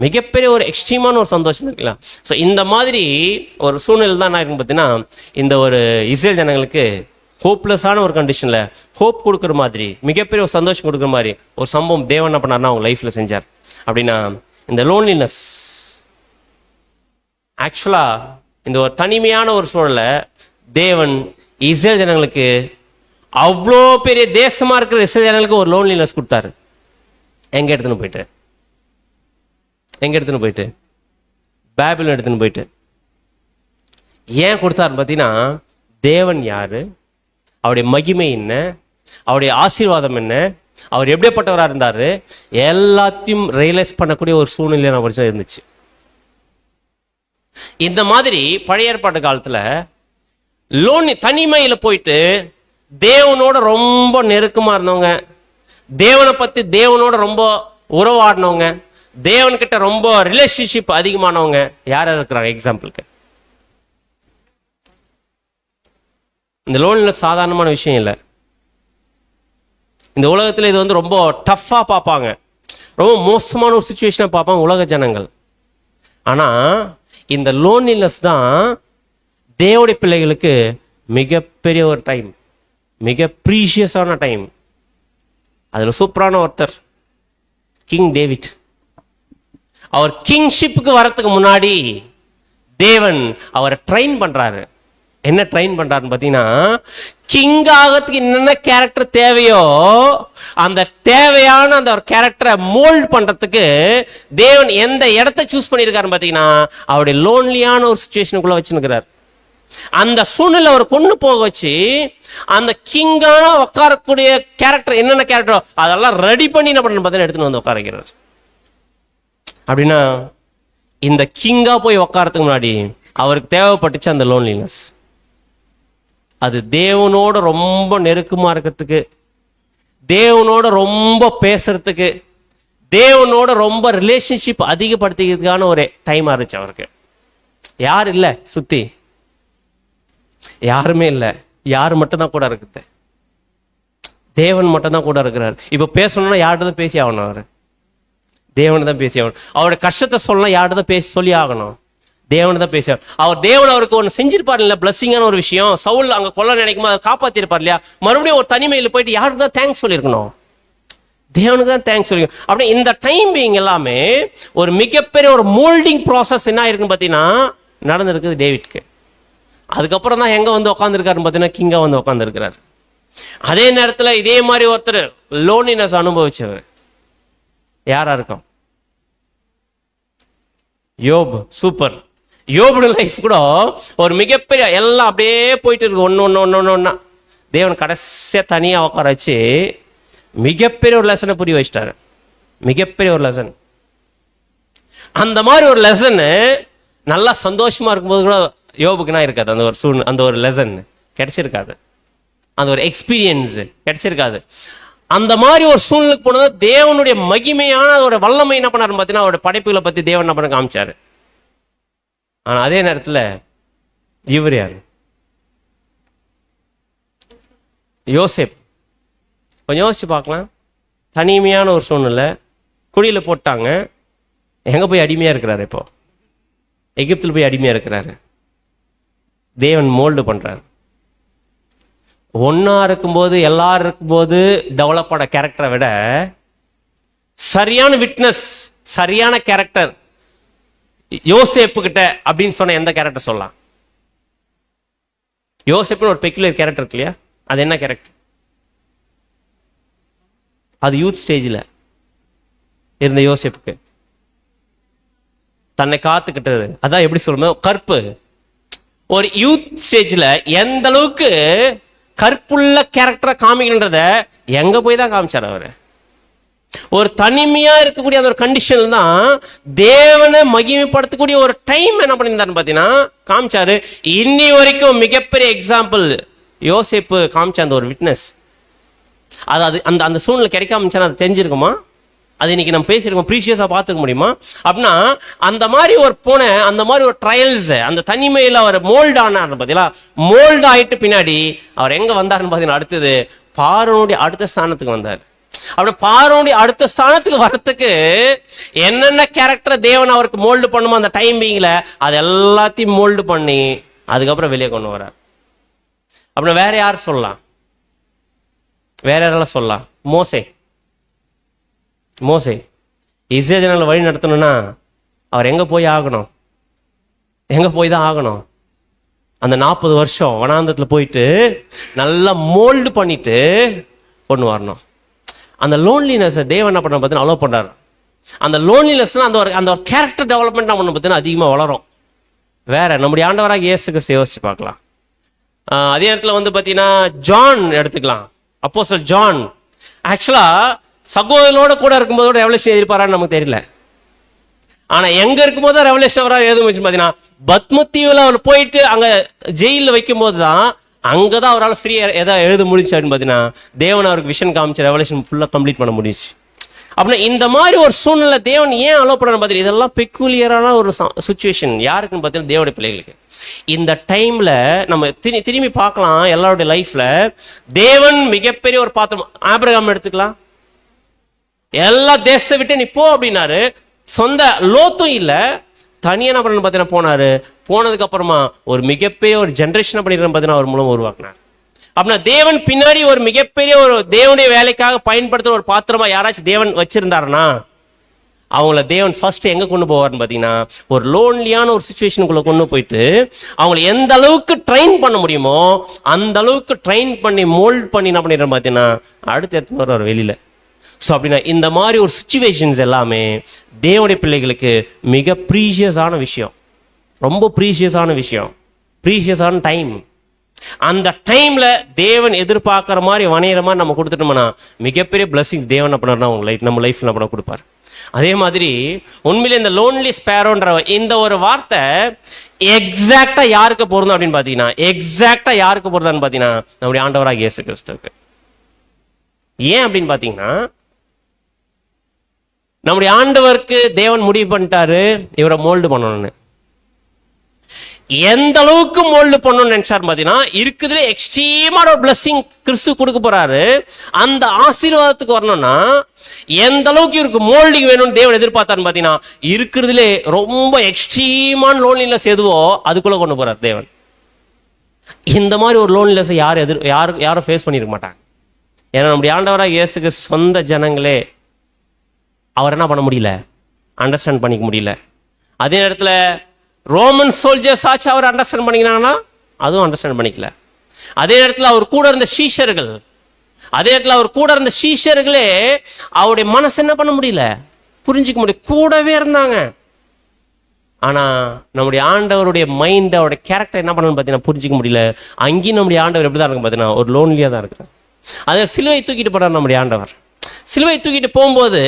Speaker 1: மிகப்பெரிய ஒரு எக்ஸ்ட்ரீமான ஒரு சந்தோஷம் இருக்கலாம். ஸோ இந்த மாதிரி ஒரு சூழ்நிலை தான் என்ன இருக்குன்னு பார்த்தீங்கன்னா, இந்த ஒரு இஸ்ரேல் ஜனங்களுக்கு ஹோப்லெஸ்ஸான ஒரு கண்டிஷன்ல ஹோப் கொடுக்குற மாதிரி, மிகப்பெரிய ஒரு சந்தோஷம் கொடுக்குற மாதிரி ஒரு சம்பவம் தேவன் என்ன பண்ணார்னா அவங்க லைஃப்ல செஞ்சார். அப்படின்னா இந்த லோன்லினஸ், ஆக்சுவலா இந்த ஒரு தனிமையான ஒரு சூழலை தேவன் இஸ்ரேல் ஜனங்களுக்கு, அவ்வளோ பெரிய தேசமா இருக்கிற இஸ்ரேல் ஜனங்களுக்கு ஒரு லோன்லினஸ் கொடுத்தாரு. எங்க எடுத்துன்னு போயிட்டு பைபிள் எடுத்துன்னு போயிட்டு. ஏன் கொடுத்தாருன்னு பார்த்தீங்கன்னா, தேவன் யாரு, அவருடைய மகிமை என்ன, அவருடைய ஆசீர்வாதம் என்ன, அவர் எப்படிப்பட்டவராக இருந்தார், எல்லாத்தையும் ரியலைஸ் பண்ணக்கூடிய ஒரு சூழ்நிலை நான் படிச்சா இருந்துச்சு. இந்த மாதிரி பழைய ஏற்பாட்டு காலத்தில் தனிமையில் போயிட்டு தேவனோட ரொம்ப நெருக்கமாக இருந்தவங்க, தேவனை பற்றி தேவனோட ரொம்ப உறவாடினவங்க, தேவன்கிட்ட ரொம்ப ரிலேஷன்ஷிப் அதிகமானவங்க யார் இருக்கிறாங்க? எக்ஸாம்பிளுக்கு, இந்த லோன்ல சாதாரணமான விஷயம் இல்லை. இந்த உலகத்தில் இது வந்து ரொம்ப டஃப்பாக பார்ப்பாங்க, ரொம்ப மோசமான ஒரு சுச்சுவேஷனை பார்ப்பாங்க உலக ஜனங்கள். ஆனால் இந்த லோன்லினஸ் தான் தேவனுடைய பிள்ளைகளுக்கு மிகப்பெரிய ஒரு டைம், மிக ப்ரீஷியஸான டைம். அதில் சூப்பரான ஒருத்தர் கிங் டேவிட். அவர் கிங்ஷிப்புக்கு வரத்துக்கு முன்னாடி தேவன் அவரை ட்ரெயின் பண்றாரு. என்ன ட்ரெயின் பண்றாருன்னு பார்த்தீங்கன்னா, கிங் ஆகிறதுக்கு என்னென்ன கேரக்டர் தேவையோ அந்த தேவையான அந்த ஒரு கேரக்டரை மோல்ட் பண்றதுக்கு தேவன் எந்த இடத்த சூஸ் பண்ணியிருக்காருன்னு பார்த்தீங்கன்னா, அவருடைய லோன்லியான ஒரு சுச்சுவேஷனுக்குள்ள வச்சுருக்கிறார். அந்த சூழ்நிலை அவர் கொண்டு போக வச்சு அந்த கிங்கான உட்காரக்கூடிய கேரக்டர் என்னென்ன கேரக்டரோ அதெல்லாம் ரெடி பண்ணி என்ன பண்ண பார்த்தீங்கன்னா எடுத்துன்னு வந்து உட்கார வைக்கிறார். அப்படின்னா இந்த கிங்கா போய் உட்காரத்துக்கு முன்னாடி அவருக்கு தேவைப்பட்டுச்சு அந்த லோன்லினஸ். அது தேவனோட ரொம்ப நெருக்கமா இருக்கிறதுக்கு, தேவனோட ரொம்ப பேசுறதுக்கு, தேவனோட ரொம்ப ரிலேஷன்ஷிப் அதிகப்படுத்திக்கிறதுக்கான ஒரு டைமா இருந்துச்சு அவருக்கு. யார் இல்லை, சுத்தி யாருமே இல்லை, யார் மட்டும்தான் கூட இருக்குது, தேவன் மட்டும்தான் கூட இருக்கிறார். இப்ப பேசணும்னா யார்கிட்ட தான் பேசி ஆகணும், அவரு தேவனை தான் பேசி ஆகணும். அவருடைய கஷ்டத்தை சொல்லலாம், யார்கிட்ட தான் பேசி சொல்லி ஆகணும், தேவனை தான் பேசி ஆகணும். அவர் தேவன் அவருக்கு ஒன்று செஞ்சிருப்பார் இல்ல, பிளஸ்ஸிங்கான ஒரு விஷயம். சவுல் அங்க கொல்ல நினைக்குமா, அதை காப்பாத்திருப்பார் இல்லையா, மறுபடியும் ஒரு தனிமையில் போயிட்டு யாருக்கு தான் தேங்க்ஸ் சொல்லியிருக்கணும், தேவனுக்கு தான் தேங்க்ஸ் சொல்லிக்கணும். அப்படி இந்த டைம் பீயிங் எல்லாமே ஒரு மிகப்பெரிய ஒரு மோல்டிங் ப்ராசஸ் என்ன இருக்குன்னு பார்த்தீங்கன்னா நடந்திருக்குது டேவிட்க்கு. அதுக்கப்புறம் தான் எங்க வந்து உட்காந்துருக்காருன்னு பார்த்தீங்கன்னா கிங்கா வந்து உட்காந்துருக்கிறார். அதே நேரத்தில் இதே மாதிரி ஒருத்தர் லோன்லினஸ் அனுபவிச்சவர் யாரா இருக்கும்? யோப். சூப்பர். யோபோட லைஃப் கூட ஒரு மிகப்பெரிய எல்லாம் அப்படியே போயிட்டு இருக்கு, ஒன்னு தேவன் கடைசியா தனியா உட்கார வச்சு மிகப்பெரிய ஒரு லெசனை புரிய வச்சிட்டாரு. மிகப்பெரிய ஒரு லெசன். அந்த மாதிரி ஒரு லெசன் நல்லா சந்தோஷமா இருக்கும்போது கூட யோபுக்குனா இருக்காது. அந்த ஒரு லெசன் கிடைச்சிருக்காது, அந்த ஒரு எக்ஸ்பீரியன்ஸ் கிடைச்சிருக்காது. அந்த மாதிரி ஒரு சூழ்நிலைக்கு போனது தேவனுடைய மகிமையான ஒரு வல்லமை என்ன பண்ணாரு பார்த்தீங்கன்னா, அவருடைய படைப்புகளை பத்தி தேவன் என்ன பண்ண காமிச்சாரு. ஆனா அதே நேரத்தில் இவர் யாரு? யோசேப். கொஞ்சம் யோசிச்சு பார்க்கலாம். தனிமையான ஒரு சூழ்நிலை, குழியில போட்டாங்க, எங்க போய் அடிமையா இருக்கிறாரு, இப்போ எகிப்தில் போய் அடிமையா இருக்கிறாரு. தேவன் மோல்டு பண்றாரு. ஒன்னா இருக்கும்போது எல்லாரும் இருக்கும்போது டெவலப் ஆன கேரக்டரை விட சரியான விட்னஸ், சரியான கேரக்டர் யோசேப்பு கிட்ட அப்படின்னு சொன்ன எந்த கேரக்டர் சொல்லலாம்? யோசேப்புன்னு ஒரு பெக்குலர் கேரக்டர் இருக்கு இல்லையா, அது என்ன கேரக்டர்? அது யூத் ஸ்டேஜில் இருந்த யோசேப்புக்கு தன்னை காத்துக்கிட்டது. அதான் எப்படி சொல்லணும், கற்பு. ஒரு யூத் ஸ்டேஜில் எந்த அளவுக்கு கற்புள்ள கேரக்டரை காமிக்கின்றத எங்க போய் தான் காமிச்சார் அவரு. ஒரு தனிமையா இருக்கக்கூடிய அந்த ஒரு கண்டிஷன் தான் தேவனை மகிமைப்படுத்தக்கூடிய ஒரு டைம் என்ன பண்ணியிருந்தாருன்னு பார்த்தீங்கன்னா காமிச்சாரு. இன்னி வரைக்கும் மிகப்பெரிய எக்ஸாம்பிள் யோசேப்பு காமிச்ச அந்த ஒரு விட்னஸ். அது அந்த அந்த சூழ்நிலை கிடைக்காம அது தெரிஞ்சிருக்குமா? அது இன்னைக்கு நம்ம பேசியிருக்கோம், ப்ரீஷியஸாக பார்த்துக்க முடியுமா? அப்படின்னா அந்த மாதிரி ஒரு அந்த மாதிரி ஒரு ட்ரையல்ஸ், அந்த தனிமையில் அவர் மோல்ட் ஆனார் பார்த்தீங்களா. மோல்ட் ஆயிட்டு பின்னாடி அவர் எங்க வந்தாருன்னு பார்த்தீங்கன்னா அடுத்தது பார்வோனுடைய அடுத்த ஸ்தானத்துக்கு வந்தார். அப்படி பார்வோனுடைய அடுத்த ஸ்தானத்துக்கு வர்றதுக்கு என்னென்ன கேரக்டர் தேவன் அவருக்கு மோல்டு பண்ணுமோ அந்த டைமிங்ல அது எல்லாத்தையும் மோல்டு பண்ணி அதுக்கப்புறம் வெளியே கொண்டு வர்றார். அப்படின்னா வேற யார் சொல்லலாம்? வேற யாரெல்லாம் சொல்லலாம்? மோசே இஸ்ரேல் ஜனங்களை வழி நடத்தணும்னா அவர் எங்க போய் ஆகணும்? எங்க போய் தான் ஆகணும்? அந்த 40 வருஷம் வனாந்தரத்தில் போயிட்டு நல்லா மோல்டு பண்ணிட்டு கொண்டு வரணும். அந்த லோன்லினஸை தேவன் என்ன பண்ண பார்த்தீங்கன்னா அலோவ் பண்ணார். அந்த லோன்லினஸ்னால் அந்த ஒரு கேரக்டர் டெவலப்மெண்ட் நம்ம பார்த்தீங்கன்னா அதிகமாக வளரும். வேற நம்முடைய ஆண்டவராக இயேசு கிறிஸ்து யோசிச்சு பார்க்கலாம். அதே இடத்துல வந்து பார்த்தீங்கன்னா ஜான் எடுத்துக்கலாம். அப்போஸ்தலர் ஜான் ஆக்சுவலாக சகோதரனோட கூட இருக்கும்போது ரெவலேஷன் எதிர்பாரான்னு நமக்கு தெரியல. ஆனா எங்க இருக்கும்போது தான் ரெவலேஷன் வர எழுத முடிச்சு பார்த்தீங்கன்னா பத்மத்தீவில் அவர் போயிட்டு அங்க ஜெயிலில் வைக்கும் போது தான் அங்கதான் அவரால் ஃப்ரீயா எதாவது எழுத முடிச்சு அப்படின்னு பார்த்தீங்கன்னா தேவன் அவருக்கு விஷன் காமிச்சு ரெவலேஷன் ஃபுல்லாக கம்ப்ளீட் பண்ண முடிச்சு. அப்படின்னா இந்த மாதிரி ஒரு சூழ்நிலை தேவன் ஏன் அலோவ் பண்ண பார்த்தீங்கன்னா இதெல்லாம் பெக்குலியரான ஒரு சுச்சுவேஷன். யாருக்குன்னு பார்த்தீங்கன்னா தேவனுடைய பிள்ளைகளுக்கு. இந்த டைம்ல நம்ம திரும்பி பார்க்கலாம் எல்லாருடைய லைஃப்ல தேவன் மிகப்பெரிய ஒரு பாத்திரம். ஆபிரகாம் எடுத்துக்கலாம். எல்லா தேசத்தை விட்டு நீ போ அப்படின்னாரு. சொந்த லோத்தும் இல்ல, தனியா என்ன பண்ணு பார்த்தீங்கன்னா போனாரு. போனதுக்கு அப்புறமா ஒரு மிகப்பெரிய ஒரு ஜென்ரேஷன் பண்ணிடுற பார்த்தீங்கன்னா அவர் மூலம் உருவாக்குனார். அப்படின்னா தேவன் பின்னாடி ஒரு மிகப்பெரிய ஒரு தேவனுடைய வேலைக்காக பயன்படுத்துற ஒரு பாத்திரமா யாராச்சும் தேவன் வச்சிருந்தாருன்னா அவங்கள தேவன் ஃபர்ஸ்ட் எங்க கொண்டு போவார்னு பார்த்தீங்கன்னா ஒரு லோன்லியான ஒரு சுச்சுவேஷனுக்குள்ள கொண்டு போயிட்டு அவங்களை எந்த அளவுக்கு ட்ரெயின் பண்ண முடியுமோ அந்த அளவுக்கு ட்ரெயின் பண்ணி மோல்ட் பண்ணி என்ன பண்ணிடுற பார்த்தீங்கன்னா அடுத்த இடத்துல வருவார் வெளியில. ஸோ அப்படின்னா இந்த மாதிரி ஒரு சுச்சுவேஷன்ஸ் எல்லாமே தேவனுடைய பிள்ளைகளுக்கு மிக ப்ரீஷியஸான விஷயம், ரொம்ப ப்ரீஷியஸான விஷயம், ப்ரீஷியஸான டைம். அந்த டைம்ல தேவன் எதிர்பார்க்குற மாதிரி வணையிற மாதிரி நம்ம கொடுத்துட்டோம்னா மிகப்பெரிய பிளஸிங்ஸ் தேவன் என்ன பண்ணார்னா அவங்க நம்ம லைஃப்ல என்ன பண்ண கொடுப்பார். அதே மாதிரி உண்மையிலே இந்த லோன்லி ஸ்பேரோன்ற இந்த ஒரு வார்த்தை எக்ஸாக்டா யாருக்கு பொருந்தும் அப்படின்னு பார்த்தீங்கன்னா எக்ஸாக்டா யாருக்கு பொருந்தான்னு பார்த்தீங்கன்னா நம்முடைய ஆண்டவராக இயேசு கிறிஸ்துவுக்கு. ஏன் அப்படின்னு பார்த்தீங்கன்னா நம்முடைய ஆண்டவருக்கு தேவன் முடிவு பண்ணிட்டாரு இவரை மோல்டு பண்ணணும்னு. எந்த அளவுக்கு மோல்டு பண்ணணும்னு நினைச்சாரு பார்த்தீங்கன்னா இருக்குதுல எக்ஸ்ட்ரீமான ஒரு பிளஸிங் கிறிஸ்து கொடுக்க போறாரு. அந்த ஆசீர்வாதத்துக்கு வரணும்னா எந்த அளவுக்கு இவருக்கு மோல்டிங் வேணும்னு தேவன் எதிர்பார்த்தான்னு பார்த்தீங்கன்னா இருக்கிறதுலே ரொம்ப எக்ஸ்ட்ரீமான லோன்லினஸ் எதுவோ அதுக்குள்ள கொண்டு போறாரு தேவன். இந்த மாதிரி ஒரு லோன்லினஸ் யாரும் ஃபேஸ் பண்ணிருக்க மாட்டாங்க. ஏன்னா நம்முடைய ஆண்டவராக இயேசுக்கு சொந்த ஜனங்களே அவர் என்ன பண்ண முடியல, அண்டர்ஸ்டாண்ட் பண்ணிக்க முடியல. அதே நேரத்தில் ரோமன் சோல்ஜர்ஸ் ஆச்சு அவர் அண்டர்ஸ்டாண்ட் பண்ணிக்கினாங்கன்னா அதுவும் அண்டர்ஸ்டாண்ட் பண்ணிக்கல. அதே நேரத்தில் அவர் கூட இருந்த சீஷர்கள், அதே நேரத்தில் அவர் கூட இருந்த சீஷர்களே அவருடைய மனசு என்ன பண்ண முடியல, புரிஞ்சிக்க முடியல. கூடவே இருந்தாங்க. ஆனா நம்முடைய ஆண்டவருடைய மைண்ட் அவருடைய கேரக்டர் என்ன பண்ணணும்னு பார்த்தீங்கன்னா புரிஞ்சிக்க முடியல. அங்கேயும் நம்முடைய ஆண்டவர் எப்படி தான் இருக்கு பார்த்தீங்கன்னா ஒரு லோன்லியாக தான் இருக்கிறார். அதை சிலுவை தூக்கிட்டு போறார் நம்முடைய ஆண்டவர். சிலுவை தூக்கிட்டு போகும்போது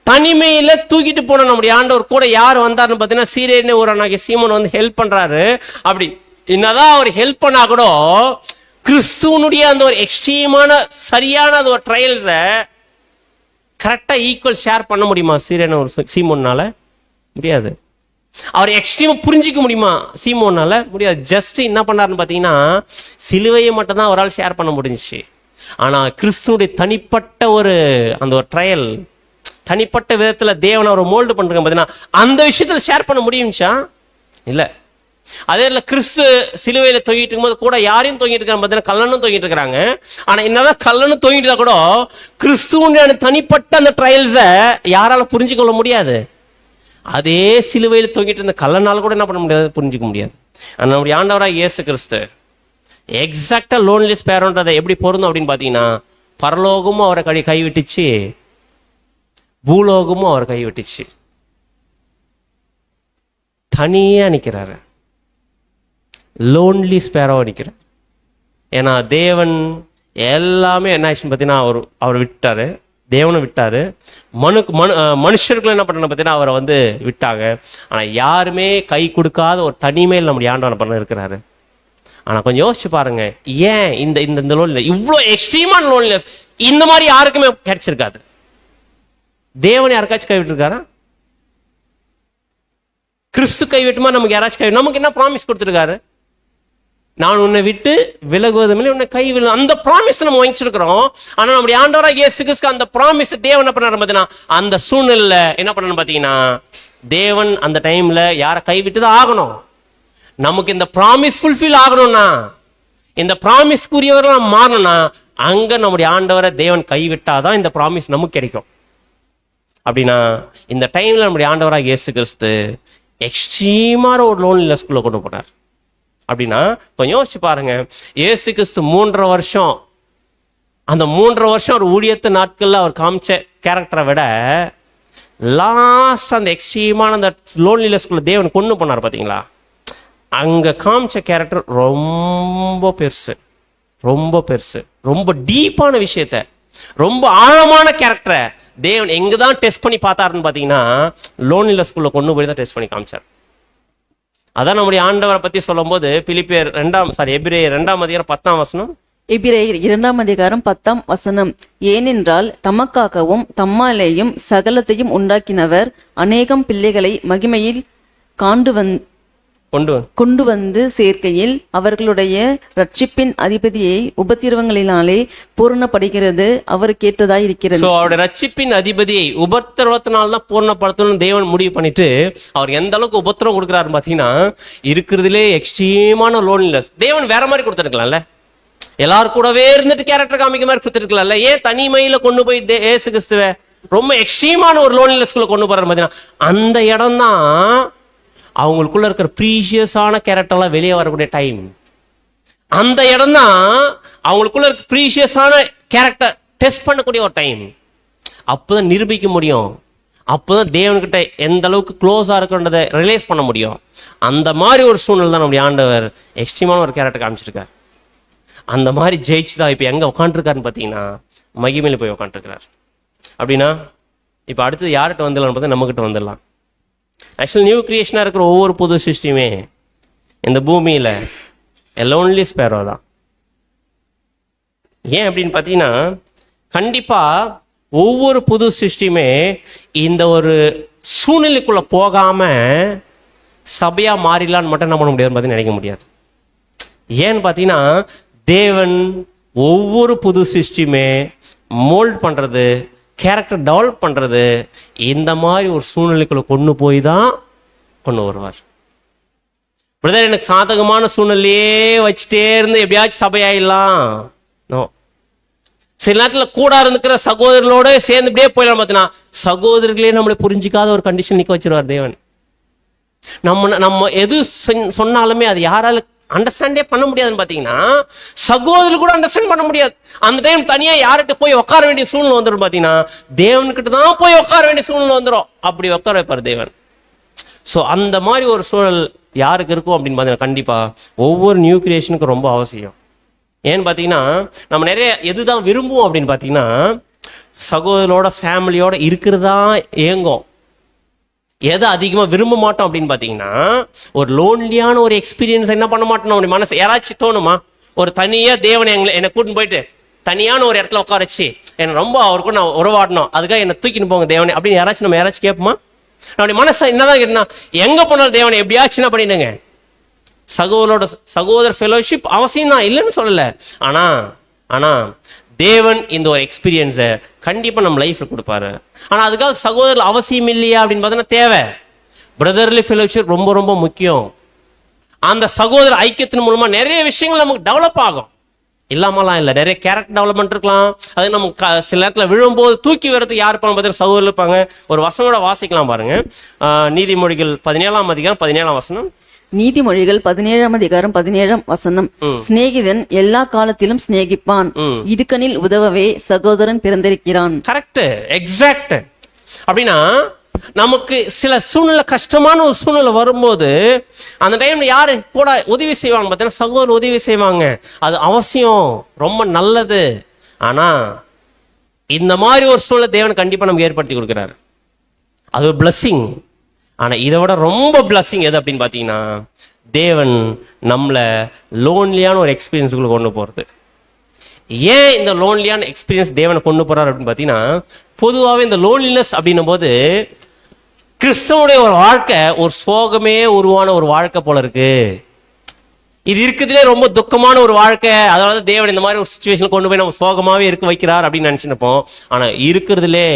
Speaker 1: தனிமையில தூக்கிட்டு போன நம்முடைய ஆண்டவர் கூட யார் வந்தாருன்னு பார்த்தீங்கன்னா சீரேன்னு ஒரு அண்ணாக்கு சீமோன் வந்து ஹெல்ப் பண்றாரு. அப்படி என்னதான் அவர் ஹெல்ப் பண்ணா கூட கிறிஸ்துவனுடைய அந்த ஒரு எக்ஸ்ட்ரீமான சரியான அந்த ஒரு ட்ரையல்ஸை கரெக்டா ஈக்குவல் ஷேர் பண்ண முடியுமா சீரேன ஒரு சீமோன்னால? முடியாது. அவர் எக்ஸ்ட்ரீமா புரிஞ்சிக்க முடியுமா சீமோனால? முடியாது. ஜஸ்ட் என்ன பண்ணாருன்னு பார்த்தீங்கன்னா சிலுவையை மட்டும் தான் அவரால் ஷேர் பண்ண முடிஞ்சிச்சு. ஆனா கிறிஸ்துவனுடைய தனிப்பட்ட ஒரு அந்த ஒரு ட்ரையல், தனிப்பட்ட விதத்துல தேவனை அவர் மோல்டு பண்றாங்க பார்த்தீங்கன்னா அந்த விஷயத்துல ஷேர் பண்ண முடியும்ச்சா? இல்லை. அதே இல்லை கிறிஸ்து சிலுவையில தொங்கிட்டு இருக்கும்போது கூட யாரையும் தொங்கிட்டு இருக்காங்க பார்த்தீங்கன்னா கல்லனும் தொங்கிட்டு இருக்கிறாங்க. ஆனா என்னதான் கல்லனும் தொங்கிட்டு தான் கூட கிறிஸ்துவனுடைய தனிப்பட்ட அந்த ட்ரையல்ஸை யாரால புரிஞ்சுக்கொள்ள முடியாது. அதே சிலுவையில் தொங்கிட்டு இருந்த கல்லனால கூட என்ன பண்ண முடியாது, புரிஞ்சிக்க முடியாது. நம்முடைய ஆண்டவராக இயேசு கிறிஸ்து எக்ஸாக்டா லோன்லி ஸ்பேரோன்றதை எப்படி பொருந்தும் அப்படின்னு பார்த்தீங்கன்னா பரலோகமும் அவரை கைவிட்டுச்சு, பூலோகமும் அவர் கைவிட்டுச்சு. தனியா நிற்கிறாரு, லோன்லி ஸ்பேரோவா நிற்கிறார். ஏன்னா தேவன் எல்லாமே என்ன ஆச்சுன்னு பார்த்தீங்கன்னா அவர் விட்டாரு, தேவனும் விட்டாரு, மனுஷர்களும் என்ன பண்ண பார்த்தீங்கன்னா அவரை வந்து விட்டாங்க. ஆனால் யாருமே கை கொடுக்காத ஒரு தனிமையில் நம்முடைய ஆண்டவனை பண்ண இருக்கிறாரு. ஆனால் கொஞ்சம் யோசிச்சு பாருங்க, ஏன் இந்த இந்த லோன்லினஸ் இவ்வளோ எக்ஸ்ட்ரீமான லோன்லினஸ் இந்த மாதிரி யாருக்குமே கிடைச்சிருக்காது. தேவன் யாருக்காச்சும் கைவிட்டிருக்காரா? கிறிஸ்து கைவிட்டுமா நமக்கு யாராச்சும் கைவிட்டு? நமக்கு என்ன ப்ராமிஸ் கொடுத்துருக்காரு? நான் உன்னை விட்டு விலகுவதுமில்லை, உன்னை கைவிட அந்த ப்ராமிஸ் நம்ம வாங்கிச்சிருக்கிறோம். ஆனா நம்முடைய ஆண்டவராக இயேசு கிறிஸ்து அந்த ப்ராமிஸ் தேவன் என்ன பண்ணாரு பார்த்தீங்கன்னா அந்த சூழ்நிலையில என்ன பண்ணணும் பார்த்தீங்கன்னா தேவன் அந்த டைம்ல யாரை கைவிட்டு தான் ஆகணும். நமக்கு இந்த ப்ராமிஸ் ஃபுல்ஃபில் ஆகணும்னா, இந்த ப்ராமிஸ்க்குரியவர்கள் நம்ம மாறணும்னா அங்க நம்முடைய ஆண்டவரை தேவன் கைவிட்டாதான் இந்த ப்ராமிஸ் நமக்கு கிடைக்கும். அப்படின்னா இந்த டைம்ல நம்முடைய ஆண்டவராக இயேசு கிறிஸ்து எக்ஸ்ட்ரீமான ஒரு லோன்லினஸ்குள்ள கொண்டு போனார். அப்படின்னா கொஞ்சம் யோசிச்சு பாருங்க. இயேசு கிறிஸ்து 3.5 வருஷம், அந்த 3.5 வருஷம் ஒரு ஊழியத்து நாட்கள்ல அவர் காமிச்ச கேரக்டரை விட லாஸ்ட் அந்த எக்ஸ்ட்ரீமான அந்த லோன்லினஸ்குள்ள தேவன் கொண்டு போனார் பார்த்தீங்களா, அங்க காமிச்ச கேரக்டர் ரொம்ப பெருசு, ரொம்ப பெருசு, ரொம்ப டீப்பான விஷயத்த, ரொம்ப ஆழமான கேரக்டரை தேவன் எங்க தான் டெஸ்ட் பண்ணி பார்த்தாருன்னு பார்த்தீங்கன்னா லோன்லினஸ்குள்ள கொண்டு போய் தான் டெஸ்ட் பண்ணி காமிச்சார். அதான் நம்முடைய ஆண்டவரை பத்தி சொல்லும் போது எபிரேயர் 2 அதிகாரம் 10 வசனம்.
Speaker 2: எபிரேயர் 2 அதிகாரம் 10 ஏனென்றால் தமக்காகவும் தம்மாலேயும் சகலத்தையும் உண்டாக்கினவர் அநேகம் பிள்ளைகளை மகிமையில் கொண்டு வந்து சேர்க்கையில் அவர்களுடைய ரட்சிப்பின் அதிபதியை உபத்திரவங்களினாலே பூர்ணப்படுகிறது அவருக்கு ஏற்றதாய் இருக்கிறது.
Speaker 1: அவருடைய ரட்சிப்பின் அதிபதியை உபத்திரவத்தினால்தான் தான் பூர்ணப்படுத்தணும்னு தேவன் முடிவு பண்ணிட்டு அவர் எந்த அளவுக்கு உபத்திரவம் கொடுக்குறாரு பாத்தீங்கன்னா, இருக்கிறதுலே எக்ஸ்ட்ரீமான லோன்லினஸ். தேவன் வேற மாதிரி கொடுத்துருக்கலாம்ல, எல்லாரும் கூடவே இருந்துட்டு கேரக்டர் காமிக்க மாதிரி கொடுத்துருக்கலாம்ல, ஏன் தனிமையில கொண்டு போய் இயேசு கிறிஸ்துவ ரொம்ப எக்ஸ்ட்ரீமான ஒரு லோன்லினஸ்குள்ள கொண்டு போறாரு பாத்தீங்கன்னா, அந்த இடம் தான் அவங்களுக்குள்ள இருக்கிற ப்ரீஷியஸான கேரக்டர்லாம் வெளியே வரக்கூடிய டைம். அந்த இடம் தான் அவங்களுக்குள்ள இருக்க ப்ரீஷியஸான கேரக்டர் டெஸ்ட் பண்ணக்கூடிய ஒரு டைம். அப்போதான் நிரூபிக்க முடியும், அப்போதான் தேவன்கிட்ட எந்த அளவுக்கு க்ளோஸா இருக்குன்றதை ரியலைஸ் பண்ண முடியும். அந்த மாதிரி ஒரு சூழ்நிலை தான் நம்முடைய ஆண்டவர் எக்ஸ்ட்ரீமான ஒரு கேரக்டர் காமிச்சிருக்கார். அந்த மாதிரி ஜெயிச்சு தான் இப்போ எங்க உட்காந்துருக்காருன்னு பார்த்தீங்கன்னா மகிமையில போய் உட்காந்துருக்கிறார். அப்படின்னா இப்போ அடுத்தது யார்கிட்ட வந்துடலாம்னு பார்த்தா நம்மகிட்ட வந்துடலாம். ஆக்சுவலி நியூ கிரியேஷனாக இருக்கிற ஒவ்வொரு புது சிருஷ்டியுமே இந்த பூமியில் லோன்லி ஸ்பேரோ தான். ஏன் அப்படின்னு பார்த்தீங்கன்னா, கண்டிப்பாக ஒவ்வொரு புது சிருஷ்டியுமே இந்த ஒரு சூழ்நிலைக்குள்ளே போகாமல் சபையாக மாறிடலான்னு மட்டும் என்ன பண்ண முடியாதுன்னு பார்த்து நினைக்க முடியாது. ஏன்னு பார்த்தீங்கன்னா, தேவன் ஒவ்வொரு புது சிருஷ்டியுமே மோல்ட் பண்ணுறது, கேரக்டர் டெவலப் பண்ணுறது இந்த மாதிரி ஒரு சூழ்நிலைக்குள்ள கொண்டு போய் தான் கொண்டு வருவார். பிரதர் எனக்கு சாதகமான சூழ்நிலையே வச்சுட்டே இருந்து எப்படியாச்சும் சபையாயிடலாம் நோ. சில நேரத்தில் கூட இருந்துக்கிற சகோதரர்களோட சேர்ந்து இப்படியே போயிடலாம். பார்த்தீங்கன்னா சகோதரர்களே நம்மளை புரிஞ்சிக்காத ஒரு கண்டிஷன் நிற்க வச்சிருவார் தேவன். நம்ம எது சொன்னாலுமே அது யாரால அண்டர்ஸ்டாண்டே பண்ண முடியாதுன்னு பார்த்தீங்கன்னா சகோதரர் கூட அண்டர்ஸ்டாண்ட் பண்ண முடியாது. அந்த டைம் தனியாக யார்கிட்ட போய் உட்கார வேண்டிய சூழ்நிலை வந்துடும். பார்த்தீங்கன்னா தேவன்கிட்ட தான் போய் உட்கார வேண்டிய சூழ்நிலை வந்துடும். அப்படி உட்கார வைப்பார் தேவன். ஸோ அந்த மாதிரி ஒரு சூழல் யாருக்கு இருக்கும் அப்படின்னு பார்த்தீங்கன்னா கண்டிப்பாக ஒவ்வொரு நியூ கிரியேஷனுக்கும் ரொம்ப அவசியம். ஏன்னு பார்த்தீங்கன்னா நம்ம நிறைய எதுதான் விரும்புவோம் அப்படின்னு பார்த்தீங்கன்னா சகோதரோட ஃபேமிலியோட இருக்கிறதா ஏங்கும். எதை அதிகமாக விரும்ப மாட்டோம் அப்படின்னு பார்த்தீங்கன்னா ஒரு லோன்லியான ஒரு எக்ஸ்பீரியன்ஸ் என்ன பண்ண மாட்டோம். அப்படி மனசு யாராச்சும் தோணுமா, ஒரு தனியாக தேவனை என்னை கூட்டின்னு போயிட்டு தனியான ஒரு இடத்துல உட்கார வச்சு என்னை ரொம்ப அவருக்கு நான் உறவாடணும், அதுக்காக என்னை தூக்கின்னு போங்க தேவனை அப்படின்னு யாராச்சும் கேட்போமா? நம்முடைய மனசை என்னதான் கேட்டா எங்கே போனாலும் தேவனை எப்படியாச்சுன்னா பண்ணிடுங்க. சகோதர ஃபெலோஷிப் அவசியம் தான், இல்லைன்னு சொல்லலை. ஆனால் தேவன் இந்த ஒரு எக்ஸ்பீரியன்ஸை கண்டிப்பாக நம்ம லைஃப்பில் கொடுப்பாரு. ஆனால் அதுக்காக சகோதரர் அவசியம் இல்லையா அப்படின்னு பார்த்தோன்னா தேவை. பிரதர்லி ஃபெலோஷிப் ரொம்ப ரொம்ப முக்கியம். அந்த சகோதர ஐக்கியத்தின் மூலமா நிறைய விஷயங்கள் நமக்கு டெவலப் ஆகும். இல்லாமலாம் இல்லை, நிறைய கேரக்டர் டெவலப்மெண்ட் இருக்கலாம். அது நம்ம சில நேரத்தில் விழும்போது தூக்கி வரது யார் பார்த்தீங்கன்னா சகோதரர் இருப்பாங்க. ஒரு வசனோட வாசிக்கலாம் பாருங்க. நீதிமொழிகள் 17 அதிகாரம் 17 வசனம்.
Speaker 2: நீதிமொழிகள் 17 அதிகாரம் 17 சிநேகிதன் எல்லா காலத்திலும் சிநேகிப்பான், இடுக்கனில் உதவவே சகோதரன் பிறந்திருக்கிறான்.
Speaker 1: Correct, exact. அப்படின்னா நமக்கு சில சூழ்நிலை, கஷ்டமான ஒரு சூழ்நிலை வரும்போது அந்த டைம்ல யாரு கூட உதவி செய்வாங்க பார்த்தீங்கன்னா சகோதரர் உதவி செய்வாங்க. அது அவசியம், ரொம்ப நல்லது. ஆனா இந்த மாதிரி ஒரு சூழ்நிலை தேவன் கண்டிப்பா நமக்கு ஏற்படுத்தி கொடுக்கிறாரு. அது ஒரு பிளஸ்ஸிங். ஆனா இதை விட ரொம்ப பிளஸ்ஸிங் எது அப்படின்னு பாத்தீங்கன்னா தேவன் நம்மளை லோன்லியான ஒரு எக்ஸ்பீரியன்ஸுக்குள்ள கொண்டு போறது. ஏன் இந்த லோன்லியான எக்ஸ்பீரியன்ஸ் தேவனை கொண்டு போறாரு அப்படின்னு பாத்தீங்கன்னா, பொதுவாகவே இந்த லோன்லினஸ் அப்படின்னும் போது கிறிஸ்தவனுடைய ஒரு வாழ்க்கை ஒரு சோகமே உருவான ஒரு வாழ்க்கை போல இருக்கு. இது இருக்குதுலே ரொம்ப துக்கமான ஒரு வாழ்க்கை, அதனால தேவன் இந்த மாதிரி ஒரு சுச்சுவேஷன் கொண்டு போய் நம்ம சோகமாவே இருக்க வைக்கிறார் அப்படின்னு நினைச்சுப்போம். ஆனா இருக்குதுலே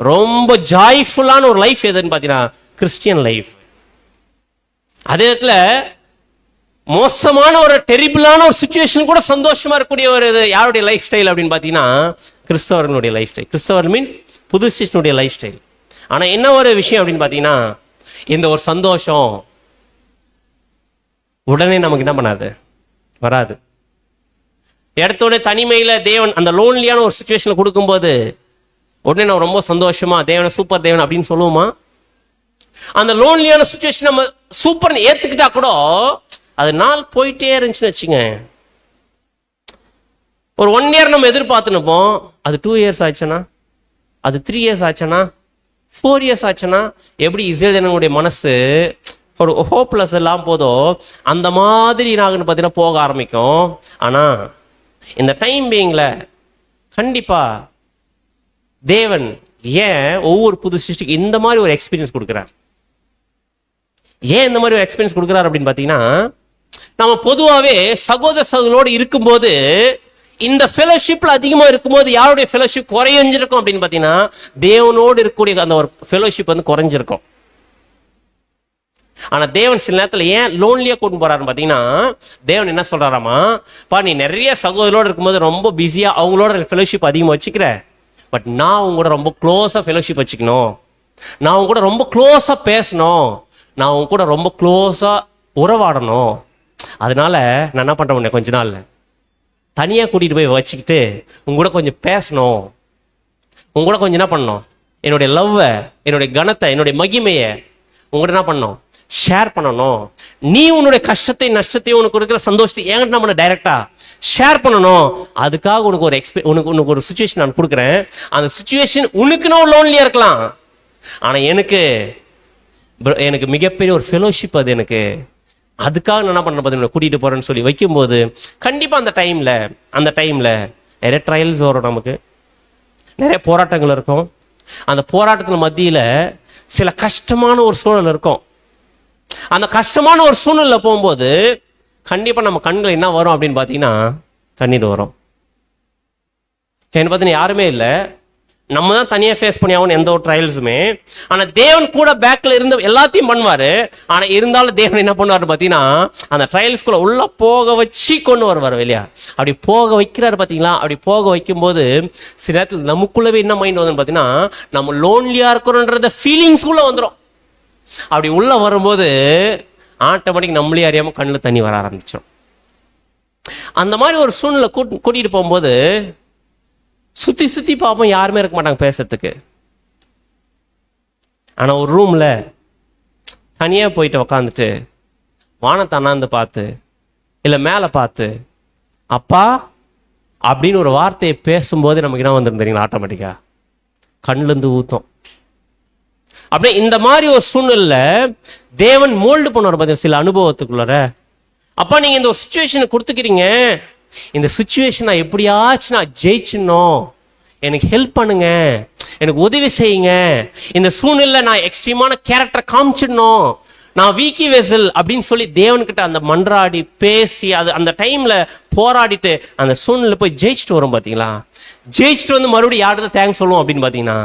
Speaker 1: ரொம்ப ஜாய்ஃபுல்லான ஒரு லைஃப் எதுன்னு பாத்தீங்கன்னா கிறிஸ்டியன் லைஃப். அதே இடத்துல மோசமான ஒரு டெரிபிளான ஒரு சுச்சுவேஷன் கூட சந்தோஷமா இருக்கக்கூடிய ஒரு யாருடைய லைஃப் ஸ்டைல் அப்படின்னு பாத்தீங்கன்னா கிறிஸ்தவர்களுடைய லைஃப் ஸ்டைல். கிறிஸ்தவர் மீன்ஸ் புது சிஸ்டனுடைய லைஃப் ஸ்டைல். ஆனா என்ன ஒரு விஷயம் அப்படின்னு பாத்தீங்கன்னா இந்த ஒரு சந்தோஷம் உடனே நமக்கு என்ன பண்ணாது, வராது. எடுத்தோடனே தனிமையில தேவன் அந்த லோன்லியான ஒரு சுச்சுவேஷன்ல கொடுக்கும்போது உடனே நம்ம ரொம்ப சந்தோஷமா தேவனை சூப்பர் தேவன் அப்படின்னு சொல்லுவோமா? அந்த லோன்லியான சுச்சுவேஷன் நம்ம சூப்பர் ஏத்துக்கிட்டா கூட அது நாள் போயிட்டே இருந்துச்சுன்னு வச்சுங்க. ஒரு 1 year நம்ம எதிர்பார்த்துனுப்போம், அது 2 years ஆச்சுன்னா, அது 3 years ஆச்சுன்னா, 4 years ஆச்சுன்னா, எப்படி இஸ்ரவேலனுடைய மனசு ஒரு ஹோப்லெஸ் எல்லாம் போதும் அந்த மாதிரி நாங்கன்னு பார்த்தீங்கன்னா போக ஆரம்பிக்கும். ஆனா இந்த டைம் பீயிங்ல கண்டிப்பா தேவன் ஏன் ஒவ்வொரு புது சிருஷ்டிக்கு இந்த மாதிரி ஒரு எக்ஸ்பீரியன்ஸ் கொடுக்குறார்? ஏன் இந்த மாதிரி ஒரு எக்ஸ்பீரியன்ஸ் கொடுக்குறார் அப்படின்னு பார்த்தீங்கன்னா, நம்ம பொதுவாகவே சகோதர சகோதரோடு இருக்கும்போது இந்த ஃபெலோஷிப்ல அதிகமாக இருக்கும்போது யாருடைய ஃபெலோஷிப் குறைஞ்சிருக்கும் அப்படின்னு பார்த்தீங்கன்னா, தேவனோடு இருக்கக்கூடிய அந்த ஒரு ஃபெலோஷிப் வந்து குறைஞ்சிருக்கும். ஆனா தேவன் சில நேரத்தில் ஏன் லோன்லியா கூட்டு போறாருன்னு பார்த்தீங்கன்னா, தேவன் என்ன சொல்றாராமா, பா நீ நிறைய சகோதரோடு இருக்கும்போது ரொம்ப பிஸியா அவங்களோட ஃபெலோஷிப் அதிகமாக வச்சுக்கிற, பட் நான் உங்க கூட ரொம்ப க்ளோஸா ஃபெலோஷிப் வச்சுக்கணும், நான் உங்க கூட ரொம்ப க்ளோஸா பேசணும், நான் உங்க கூட ரொம்ப க்ளோஸா உறவாடணும். அதனால நான் என்ன பண்றேன், உன்னை கொஞ்ச நாள் தனியா கூட்டிட்டு போய் வச்சுக்கிட்டு உங்க கூட கொஞ்சம் பேசணும், உங்க கூட கொஞ்சம் என்ன பண்ணணும், என்னுடைய லவ்வை, என்னுடைய கனத்தை, என்னுடைய மகிமையை உங்கள்கிட்ட என்ன பண்ணணும், ஷேர் பண்ணணும். நீ உன்னுடைய கஷ்டத்தை நஷ்டத்தையும் உனக்கு இருக்கிற சந்தோஷத்தை என்கிட்ட என்ன பண்ண டைரக்டா ஷேர் பண்ணணும். அதுக்காக உனக்கு ஒரு உனக்கு ஒரு சுச்சுவேஷன் நான் கொடுக்குறேன். அந்த சுச்சுவேஷன் உனக்கு நான் லோன்லியா இருக்கலாம், ஆனா எனக்கு மிகப்பெரிய ஒரு ஃபெலோஷிப் அது எனக்கு. அதுக்காக நான் என்ன பண்ண பார்த்தீங்கன்னா கூட்டிட்டு போறேன்னு சொல்லி வைக்கும்போது கண்டிப்பா அந்த டைம்ல நிறைய ட்ரையல்ஸ் வரும், நமக்கு நிறைய போராட்டங்கள் இருக்கும். அந்த போராட்டத்தில் மத்தியில சில கஷ்டமான ஒரு சூழல் இருக்கும். அந்த கஷ்டமான ஒரு சூழ்நிலை போகும்போது கண்டிப்பா நம்ம கண்கள் என்ன வரும் அப்படின்னு பார்த்தீங்கன்னா கண்ணீர் வரும். என்ன பார்த்தீங்கன்னா யாருமே இல்லை, நம்ம தான் தனியாக ஃபேஸ் பண்ணி ஆகணும் எந்த ஒரு ட்ரையல்ஸுமே. ஆனால் தேவன் கூட பேக்கில் இருந்து எல்லாத்தையும் பண்ணுவார். ஆனால் இருந்தாலும் தேவன் என்ன பண்ணுவார் பார்த்தீங்கன்னா, அந்த ட்ரையல்ஸ்குள்ளே உள்ளே போக வச்சு கொண்டு வருவார் வெளியா. அப்படி போக வைக்கிறாரு பார்த்தீங்களா? அப்படி போக வைக்கும்போது சில நேரத்தில் நமக்குள்ளவே என்ன மைண்ட் வந்து பார்த்தீங்கன்னா, நம்ம லோன்லியாக இருக்கிறோன்றத ஃபீலிங்ஸ்குள்ளே வந்துடும். அப்படி உள்ளே வரும்போது ஆட்டோமேட்டிக் நம்மளே அறியாமல் கண்ணில் தண்ணி வர ஆரம்பிச்சிடும். அந்த மாதிரி ஒரு சூழ்நிலை கூட்டிகிட்டு போகும்போது சுத்தி பார்ப்போம், யாருமே இருக்க மாட்டாங்க பேசுறதுக்கு. ஆனா ஒரு ரூம்ல தனியா போயிட்டு உக்காந்துட்டு வானத்தை அண்ணாந்து பார்த்து இல்ல மேல பார்த்து அப்பா அப்படின்னு ஒரு வார்த்தையை பேசும்போது நமக்கு என்ன வந்துடும் தெரியுங்களா? ஆட்டோமேட்டிக்கா கண்ணுல இருந்து ஊத்தும். அப்படியே இந்த மாதிரி ஒரு சூழ்நிலை தேவன் மோல்டு பண்ணுவார் பார்த்தீங்க சில அனுபவத்துக்குள்ளார. அப்பா நீங்க இந்த ஒரு சுச்சுவேஷனை கொடுத்துக்கிறீங்க, இந்த சுச்சுவேஷன் நான் எப்படியாச்சும் நான் ஜெயிச்சிடணும், எனக்கு ஹெல்ப் பண்ணுங்க, எனக்கு உதவி செய்யுங்க, இந்த சூழ்நிலை நான் எக்ஸ்ட்ரீமான கேரக்டரை காமிச்சிடணும், நான் வீக்கி வெசல் அப்படின்னு சொல்லி தேவன்கிட்ட அந்த மன்றாடி பேசி அது அந்த டைம்ல போராடிட்டு அந்த சூழ்நிலை போய் ஜெயிச்சுட்டு வரும் பார்த்தீங்களா? ஜெயிச்சுட்டு வந்து மறுபடியும் யார்கிட்ட தேங்க்ஸ் சொல்லுவோம் அப்படின்னு பார்த்தீங்கன்னா,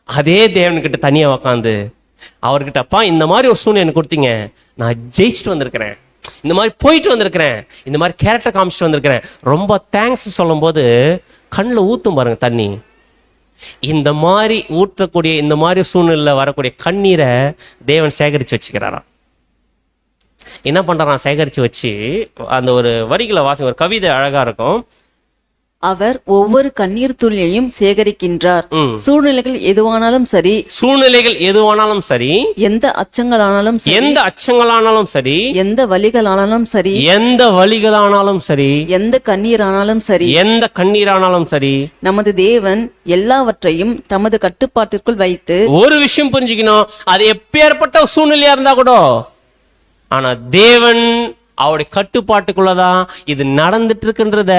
Speaker 1: அதே தேவன்கிட்ட தனியாக உக்காந்து அவர்கிட்ட அப்பா இந்த மாதிரி ஒரு சூழ்நிலை எனக்கு கொடுத்தீங்க, நான் ஜெயிச்சுட்டு வந்திருக்கிறேன், இந்த மாதிரி போயிட்டு வந்திருக்கிறேன், இந்த மாதிரி கேரக்டர் காமிச்சிட்டு வந்திருக்கிறேன், ரொம்ப தேங்க்ஸ் சொல்லும் போது கண்ணில் ஊத்தும் பாருங்க தண்ணி. இந்த மாதிரி ஊற்றக்கூடிய இந்த மாதிரி சூழ்நிலை வரக்கூடிய கண்ணீரை தேவன் சேகரித்து வச்சுக்கிறாராம். என்ன பண்றாராம்? சேகரித்து வச்சு அந்த ஒரு வரிகளை வாசி, ஒரு கவிதை அழகா இருக்கும்.
Speaker 2: அவர் ஒவ்வொரு கண்ணீர் துளியையும் சேகரிக்கின்றார். சூழ்நிலைகள் எதுவானாலும் சரி, எந்த அச்சங்களானாலும் சரி, எந்த வலிகளானாலும் சரி, எந்த கண்ணீரானாலும் சரி, நமது தேவன் எல்லாவற்றையும் தமது கட்டுப்பாட்டிற்குள் வைத்து.
Speaker 1: ஒரு விஷயம் புரிஞ்சுக்கணும், அது எப்பேற்பட்ட சூழ்நிலையா இருந்தா கூட ஆனா தேவன் அவருடைய கட்டுப்பாட்டுக்குள்ளதான் இது நடந்துட்டு இருக்குன்றத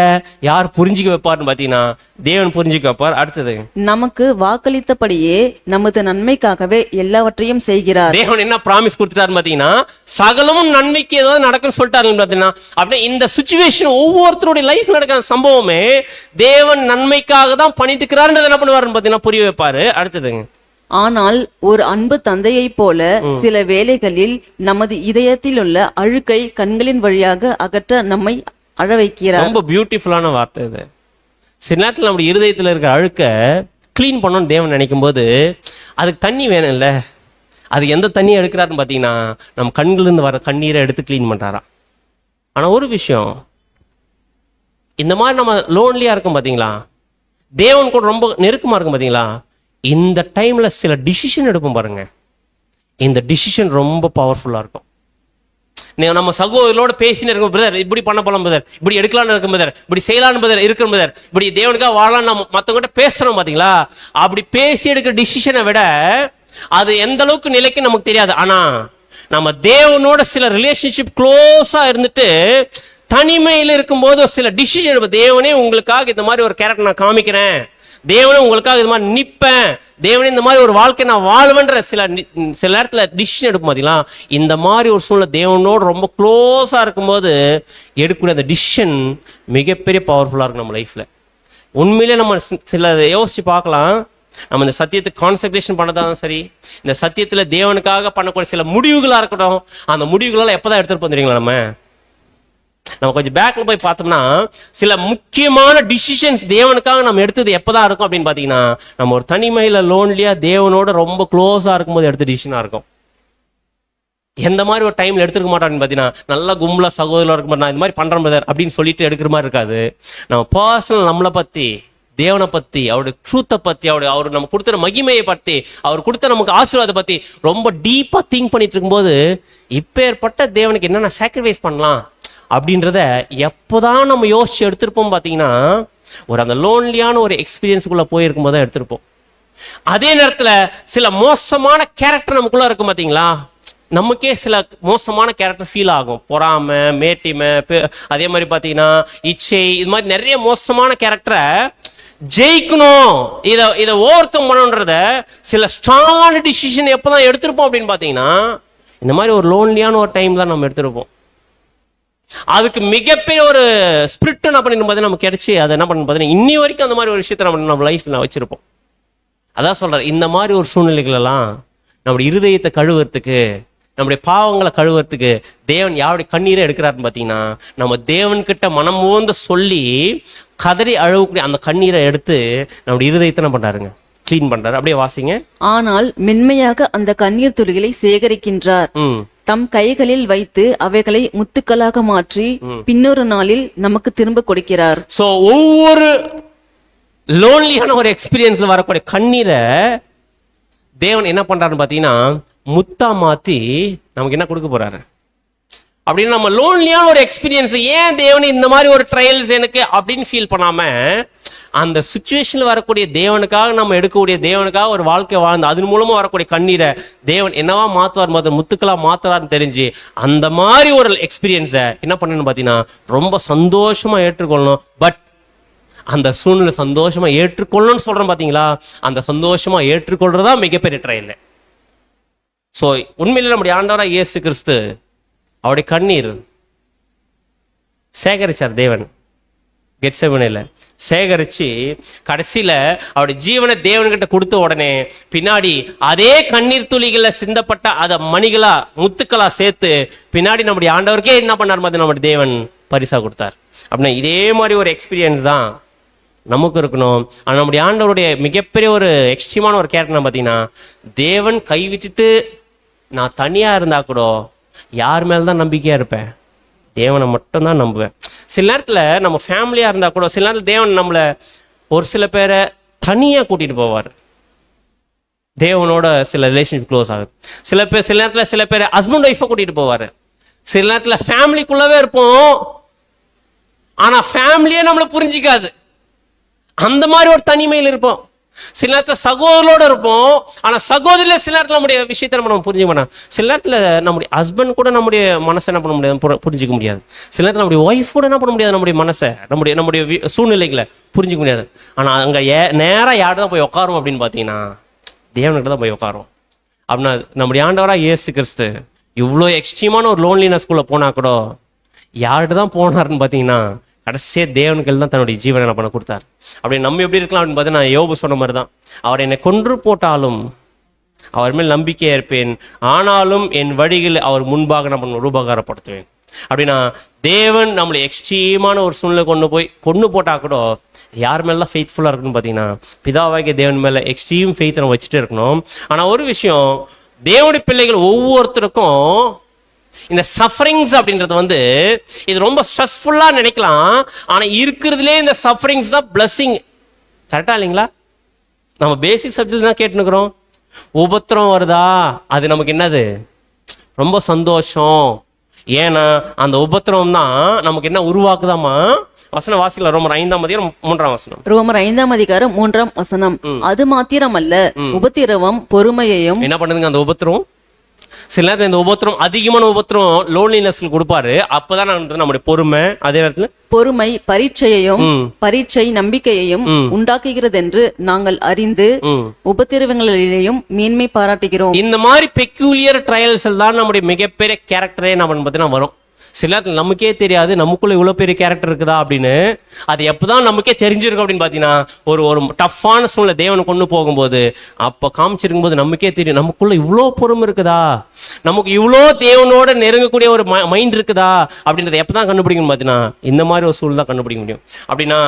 Speaker 1: யார் புரிஞ்சுக்க வைப்பார்னு பாத்தீங்கன்னா தேவன் புரிஞ்சுக்க வைப்பார். அடுத்தது, நமக்கு
Speaker 2: வாக்களித்தபடியே நமது நன்மைக்காகவே எல்லாவற்றையும் செய்கிறார்.
Speaker 1: தேவன் என்ன பிராமிஸ் கொடுத்துட்டாரு பாத்தீங்கன்னா, சகலமும் நன்மைக்கு ஏதாவது நடக்குன்னு சொல்லிட்டாரு பாத்தீங்கன்னா. அப்படியே இந்த சிச்சுவேஷன் ஒவ்வொருத்தருடைய லைஃப் நடக்கிற சம்பவமே தேவன் நன்மைக்காக தான் பண்ணிட்டு இருக்கிறாருன்றதை என்ன பண்ணுவாருன்னு பாத்தீங்கன்னா புரிய வைப்பாரு. அடுத்ததுங்க,
Speaker 2: ஆனால் ஒரு அன்பு தந்தையை போல சில வேளைகளில் நமது இதயத்தில் உள்ள அழுக்கை கண்களின் வழியாக அகற்ற நம்மை அழ வைக்கிறார்.
Speaker 1: ரொம்ப பியூட்டிஃபுல்லான வார்த்தை இது. சில நேரத்தில் நம்முடைய இருதயத்தில் இருக்கிற அழுக்க கிளீன் பண்ணணும்னு தேவன் நினைக்கும் போது அதுக்கு தண்ணி வேணும்ல, அது எந்த தண்ணியை எடுக்கிறாருன்னு பார்த்தீங்கன்னா நம்ம கண்களிலிருந்து வர கண்ணீரை எடுத்து க்ளீன் பண்ணுறாராம். ஆனால் ஒரு விஷயம், இந்த மாதிரி நம்ம லோன்லியாக இருக்கும் பார்த்தீங்களா, தேவன் கூட ரொம்ப நெருக்கமாக இருக்கும் பார்த்தீங்களா, இந்த டைமில் சில டிசிஷன் எடுப்போம் பாருங்க. இந்த டிசிஷன் ரொம்ப பவர்ஃபுல்லாக இருக்கும். நீங்கள் நம்ம சகோதரோட பேசினே இருக்கும், பிரதர் இப்படி பண்ண போகலாம் பிரதர், இப்படி எடுக்கலான்னு இருக்கும் பிரதர், இப்படி செய்யலான்னு பிரதர் இருக்கிற பிரதர், இப்படி தேவனுக்காக வாழலான்னு நம்ம மற்றவங்கிட்ட பேசுகிறோம் பார்த்தீங்களா, அப்படி பேசி எடுக்கிற டிசிஷனை விட அது எந்த அளவுக்கு நிலைக்கு நமக்கு தெரியாது. ஆனால் நம்ம தேவனோட சில ரிலேஷன்ஷிப் க்ளோஸாக இருந்துட்டு தனிமையில் இருக்கும்போது சில டிசிஷன், தேவனே உங்களுக்காக இந்த மாதிரி ஒரு கேரக்டர் நான் காமிக்கிறேன், தேவனே உங்களுக்காக இது மாதிரி நிற்பேன், தேவனே இந்த மாதிரி ஒரு வாழ்க்கை நான் வாழ்வேன்ற சில நேரத்தில் டிசிஷன் எடுக்கும் பார்த்தீங்களா. இந்த மாதிரி ஒரு சூழ்நிலை தேவனோடு ரொம்ப க்ளோஸாக இருக்கும்போது எடுக்கக்கூடிய அந்த டிசிஷன் மிகப்பெரிய பவர்ஃபுல்லாக இருக்கும் நம்ம லைஃப்பில். உண்மையிலே நம்ம சில யோசிச்சு பார்க்கலாம். நம்ம இந்த சத்தியத்தை கான்சன்ட்ரேஷன் பண்ணதான் சரி, இந்த சத்தியத்தில் தேவனுக்காக பண்ணக்கூடிய சில முடிவுகளாக இருக்கட்டும், அந்த முடிவுகளெல்லாம் எப்போ தான் எடுத்துகிட்டு வந்துடுறீங்களா. நம்ம கொஞ்சம் பேக்ல போய் பார்த்தோம்னா சில முக்கியமான டிசிஷன்ஸ் தேவனுக்காக நம்ம எடுத்தது எப்பதான் இருக்கும் அப்படின்னு பார்த்தீங்கன்னா, நம்ம ஒரு தனிமையில லோன்லியா தேவனோட ரொம்ப க்ளோஸா இருக்கும்போது எடுத்த டிசிஷனா இருக்கும். எந்த மாதிரி ஒரு டைம்ல எடுத்துக்க மாட்டோம் பார்த்தீங்கன்னா, நல்லா கும்பலா சகோதரர் இருக்கும், நான் இந்த மாதிரி பண்றேன் பிரதர் அப்படின்னு சொல்லிட்டு எடுக்கிற மாதிரி இருக்காது. நம்ம பர்சனல் நம்மளை பத்தி, தேவனை பத்தி, அவருடைய ட்ரூத்தை பத்தி, அவர் நம்ம கொடுத்த மகிமையை பத்தி, அவர் கொடுத்த நமக்கு ஆசீர்வாதத்தை பத்தி ரொம்ப டீப்பா திங்க் பண்ணிட்டு இருக்கும்போது, இப்பேற்பட்ட தேவனுக்கு என்னென்ன சாக்ரிஃபைஸ் பண்ணலாம் அப்படின்றத எப்போதான் நம்ம யோசிச்சு எடுத்திருப்போம் பார்த்தீங்கன்னா, ஒரு அந்த லோன்லியான ஒரு எக்ஸ்பீரியன்ஸுக்குள்ள போயிருக்கும் போது தான் எடுத்திருப்போம். அதே நேரத்தில் சில மோசமான கேரக்டர் நமக்குள்ள இருக்கும் பார்த்தீங்களா, நமக்கே சில மோசமான கேரக்டர் ஃபீல் ஆகும். பொறாமை, மேட்டிமை, அதே மாதிரி பார்த்தீங்கன்னா இச்சை, இது மாதிரி நிறைய மோசமான கேரக்டரை ஜெயிக்கணும், இதை ஓவர் கம் பண்ணணுன்றத சில ஸ்ட்ராங்கான டிசிஷன் எப்போதான் எடுத்திருப்போம் அப்படின்னு பார்த்தீங்கன்னா, இந்த மாதிரி ஒரு லோன்லியான ஒரு டைம் தான் நம்ம எடுத்திருப்போம். அதுக்கு மிகப்பெரிய ஒரு ஸ்பிரிட் என்ன பண்ணி நமக்கு கிடைச்சி அதை என்ன பண்ணு பார்த்தீங்கன்னா இன்னி வரைக்கும் அந்த மாதிரி ஒரு விஷயத்தை நம்ம லைஃப்ல வச்சிருப்போம். அதான் சொல்றாரு, இந்த மாதிரி ஒரு சூழ்நிலைகள் எல்லாம் நம்முடைய இருதயத்தை கழுவுறதுக்கு, நம்முடைய பாவங்களை கழுவுறதுக்கு தேவன் யாருடைய கண்ணீரை எடுக்கிறாருன்னு பார்த்தீங்கன்னா, நம்ம தேவன்கிட்ட மனம் மோந்து சொல்லி கதறி அழுவக்கூடிய அந்த கண்ணீரை எடுத்து நம்முடைய இருதயத்தை என்ன பண்றாருங்க, கிளீன் பண்றாரு. அப்படியே வாசிங்க. ஆனால்
Speaker 2: மென்மையாக அந்த கண்ணீர் துளிகளை சேகரிக்கின்றார், தம் கைகளில் வைத்து அவைகளை முத்துக்களாக மாற்றி பின்னொரு நாளில் நமக்கு திரும்ப கொடுக்கிறார்.
Speaker 1: சோ ஒவ்வொரு லோன்லியான ஒரு எக்ஸ்பீரியன்ஸ்ல வரக்கூடிய கண்ணீரை தேவன் என்ன பண்றாருன்னு பாத்தீங்கன்னா முத்தா மாத்தி நமக்கு என்ன கொடுக்க போறாரு. அப்படின்னு நம்ம லோன்லியான ஒரு எக்ஸ்பீரியன்ஸ் ஏன் தேவன் இந்த மாதிரி ஒரு ட்ரையல்ஸ் எனக்கு அப்படின்னு ஃபீல் பண்ணாம, அந்த சுச்சுவேஷன்ல வரக்கூடிய தேவனுக்காக நம்ம எடுக்கக்கூடிய தேவனுக்காக ஒரு வாழ்க்கை வாழ்ந்து அதன் மூலமா வரக்கூடிய கண்ணீரை தேவன் என்னவா மாத்துவார், முத்துக்களா மாத்துறாருன்னு தெரிஞ்சு அந்த மாதிரி ஒரு எக்ஸ்பீரியன்ஸை என்ன பண்ணணும் பார்த்தீங்கன்னா ரொம்ப சந்தோஷமா ஏற்றுக்கொள்ளணும். பட் அந்த சூழ்நிலை சந்தோஷமா ஏற்றுக்கொள்ளணும்னு சொல்றோம் பார்த்தீங்களா, அந்த சந்தோஷமா ஏற்றுக்கொள்றதா மிகப்பெரிய ட்ரையல். ஸோ உண்மையில நம்முடைய ஆண்டவராக இயேசு கிறிஸ்து அவருடைய கண்ணீர் சேகரிச்சார். தேவன் கெத்செமனேல சேகரிச்சு கடைசியில அவருடைய ஜீவனை தேவன்கிட்ட கொடுத்த உடனே பின்னாடி அதே கண்ணீர் துளிகள சிந்தப்பட்ட அதை மணிகளா முத்துக்களா சேர்த்து பின்னாடி நம்முடைய ஆண்டவருக்கே என்ன பண்ணார் மாதிரி நம்முடைய தேவன் பரிசா கொடுத்தார். அப்படின்னா இதே மாதிரி ஒரு எக்ஸ்பீரியன்ஸ் தான் நமக்கு இருக்கணும். ஆனால் நம்முடைய ஆண்டவருடைய மிகப்பெரிய ஒரு எக்ஸ்ட்ரீமான ஒரு கேரக்டர் பார்த்தீங்கன்னா, தேவன் கைவிட்டுட்டு நான் தனியா இருந்தா கூட யார் மேல்தான் நம்பிக்கையா இருப்பேன், தேவனை மட்டும் தான் நம்புவேன். சில நேரத்தில் நம்ம ஃபேமிலியாக இருந்தால் கூட சில நேரத்தில் தேவன் நம்மளை ஒரு சில பேரை தனியாக கூட்டிகிட்டு போவார். தேவனோட சில ரிலேஷன்ஷிப் க்ளோஸ் ஆகுது. சில நேரத்தில் சில பேர் ஹஸ்பண்ட் ஒய்ஃபை கூட்டிகிட்டு போவார். சில நேரத்தில் ஃபேமிலிக்குள்ளவே இருப்போம், ஆனால் ஃபேமிலியே நம்மளை புரிஞ்சிக்காது. அந்த மாதிரி ஒரு தனிமையில் இருப்போம். சில நேரத்தில் சகோதரோட இருப்போம், ஆனால் சகோதரில் சில நேரத்தில் நம்முடைய விஷயத்தை நம்ம புரிஞ்சுக்க மாட்டோம். சில நேரத்தில் நம்முடைய ஹஸ்பண்ட் கூட நம்முடைய மனசை என்ன பண்ண முடியாது, புரிஞ்சிக்க முடியாது. சில நேரத்தில் நம்முடைய ஒய்ஃப் கூட என்ன பண்ண முடியாது, நம்முடைய மனசை நம்முடைய சூழ்நிலைகளை புரிஞ்சிக்க முடியாது. ஆனால் அங்கே நேராக யார் தான் போய் உட்காரும் அப்படின்னு பார்த்தீங்கன்னா தேவன்கிட்ட தான் போய் உட்காரும். அப்படின்னா நம்முடைய ஆண்டவராக இயேசு கிறிஸ்து இவ்வளோ எக்ஸ்ட்ரீமான ஒரு லோன்லினஸ்குள்ளே போனால் கூட யார்கிட்ட தான் போனார்னு பார்த்தீங்கன்னா கடைசியே தேவன்கள் தான் தன்னுடைய ஜீவனை என்ன பண்ண கொடுத்தார். அப்படி நம்ம எப்படி இருக்கலாம் அப்படின்னு பார்த்தீங்கன்னா யோபு சொன்ன மாதிரி தான், அவர் என்னை கொன்று போட்டாலும் அவர் மேல் நம்பிக்கையா இருப்பேன், ஆனாலும் என் வழிகள் அவர் முன்பாக நம்ம உபகாரப்படுத்துவேன். அப்படின்னா தேவன் நம்மளை எக்ஸ்ட்ரீமான ஒரு சூழ்நிலை கொண்டு போட்டா கூட யார் மேலாம் ஃபெய்த்ஃபுல்லாக இருக்குன்னு பார்த்தீங்கன்னா பிதாவாகிய தேவன் மேலே எக்ஸ்ட்ரீம் ஃபெய்த் நம்ம வச்சுட்டு இருக்கணும். ஆனால் ஒரு விஷயம், தேவனுடைய பிள்ளைகள் ஒவ்வொருத்தருக்கும் இந்த சஃபரிங்ஸ் அப்படின்றது வந்து இது ரொம்ப ஸ்ட்ரெஸ்ஃபுல்லா நினைக்கலாம். ஆனா இருக்கிறதுலே இந்த சஃபரிங்ஸ் தான் பிளஸிங். கரெக்டா இல்லைங்களா? நம்ம பேசிக் சப்ஜெக்ட் தான் கேட்டுனுக்குறோம். உபத்திரம் வருதா, அது நமக்கு என்னது ரொம்ப சந்தோஷம். ஏன்னா அந்த உபத்திரம் தான் நமக்கு என்ன உருவாக்குதாமா. வசன வாசிக்கல, ரோமர் 5:3.
Speaker 2: ரோமர் 5:3. அது மாத்திரமல்ல, உபத்திரவம் பொறுமையையும்
Speaker 1: என்ன பண்ணுதுங்க அந்த உபத்திரம். சில நேரத்தில் இந்த உபத்திரம், அதிகமான உபத்திரம் லோன்லினஸ் கொடுப்பாரு. அப்பதான் நம்முடைய பொறுமை, அதே நேரத்தில்
Speaker 2: பொறுமை பரீட்சை நம்பிக்கையையும் உண்டாக்குகிறது என்று நாங்கள் அறிந்து உபத்திரவங்களிலேயும் மேன்மை பாராட்டுகிறோம்.
Speaker 1: இந்த மாதிரி பெக்யூலியர் ட்ரையல்ஸ் தான் நம்முடைய மிகப்பெரிய கேரக்டரே நம்ம பார்த்தீங்கன்னா வரும். சில நேரத்தில் நமக்கே தெரியாது நமக்குள்ள இவ்வளவு பெரிய கேரக்டர் இருக்குதா அப்படின்னு. அது எப்பதான் நமக்கே தெரிஞ்சிருக்கும் அப்படின்னு பாத்தீங்கன்னா ஒரு டஃப்பான சூழ்நிலை தேவனை கொண்டு போகும்போது அப்ப காமிச்சிருக்கும் போது நமக்கே தெரியும் நமக்குள்ள இவ்வளோ பொறுமை இருக்குதா, நமக்கு இவ்வளோ தேவனோட நெருங்கக்கூடிய ஒரு மைண்ட் இருக்குதா அப்படின்றத எப்பதான் கண்டுபிடிக்கணும் பாத்தீங்கன்னா இந்த மாதிரி ஒரு சூழ்நிலை தான் கண்டுபிடிக்க முடியும். அப்படின்னா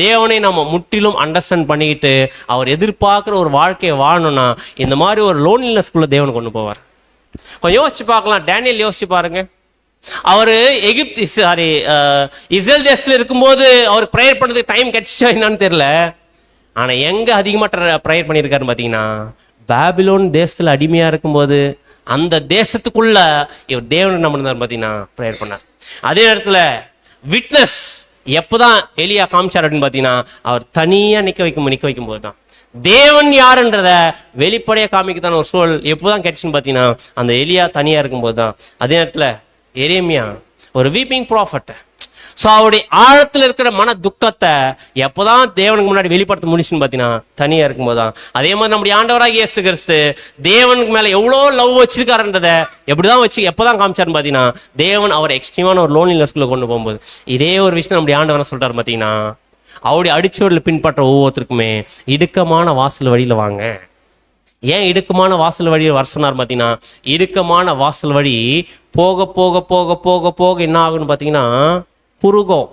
Speaker 1: தேவனை நம்ம முற்றிலும் அண்டர்ஸ்டாண்ட் பண்ணிக்கிட்டு அவர் எதிர்பார்க்குற ஒரு வாழ்க்கையை வாழணும்னா இந்த மாதிரி ஒரு லோன்லினஸ்குள்ள தேவனை கொண்டு போவார். கொஞ்சம் யோசிச்சு பார்க்கலாம். டேனியல் யோசிச்சு பாருங்க. அவரு இஸ்ரேல் தேசத்துல இருக்கும்போது அவர் ப்ரேயர் பண்றதுக்கு டைம் கிடைச்சா என்னன்னு தெரியல. ஆனா எங்க அதிகமா ப்ரேயர் பண்ணியிருக்காருன்னு பாத்தீங்கன்னா பாபிலோன் தேசத்துல அடிமையா இருக்கும்போது அந்த தேசத்துக்குள்ள இவர் தேவனை நம்ம பாத்தீங்கன்னா ப்ரேயர் பண்ணார். அதே நேரத்துல விட்னஸ் எப்பதான் எலியா காமிச்சார் அப்படின்னு பாத்தீங்கன்னா அவர் தனியா நிக்க வைக்கும் போதுதான் தேவன் யாருன்றத வெளிப்படையா காமிக்கத்தான ஒரு சூழல் எப்போதான் கிடைச்சுன்னு பாத்தீங்கன்னா அந்த எலியா தனியா இருக்கும்போது தான். அதே நேரத்துல எரேமியா ஒரு வீப்பிங் ப்ராஃபட். ஸோ அவருடைய ஆழத்தில் இருக்கிற மன துக்கத்தை எப்போதான் தேவனுக்கு முன்னாடி வெளிப்படுத்த முடிச்சுன்னு பார்த்தீங்கன்னா தனியாக இருக்கும்போது தான். அதே மாதிரி நம்முடைய ஆண்டவராக இயேசு கிறிஸ்து தேவனுக்கு மேலே எவ்வளோ லவ் வச்சிருக்காருன்றதை எப்படிதான் எப்போதான் காமிச்சாருன்னு பார்த்தீங்கன்னா தேவன் அவர் எக்ஸ்ட்ரீமான ஒரு லோன்லினஸ்குள்ள கொண்டு போகும்போது இதே ஒரு விஷயம் நம்முடைய ஆண்டவரை சொல்றாரு பார்த்தீங்கன்னா அவருடைய அடிச்சோரில் பின்பற்ற ஒவ்வொருத்தருக்குமே இடுக்கமான வாசல் வழியில் வாங்க. ஏன் இடுக்கமான வாசல் வழி வர சொன்னார் பார்த்தீங்கன்னா இடுக்கமான வாசல் வழி போக போக போக போக போக என்ன ஆகுன்னு பார்த்தீங்கன்னா குறுகும்.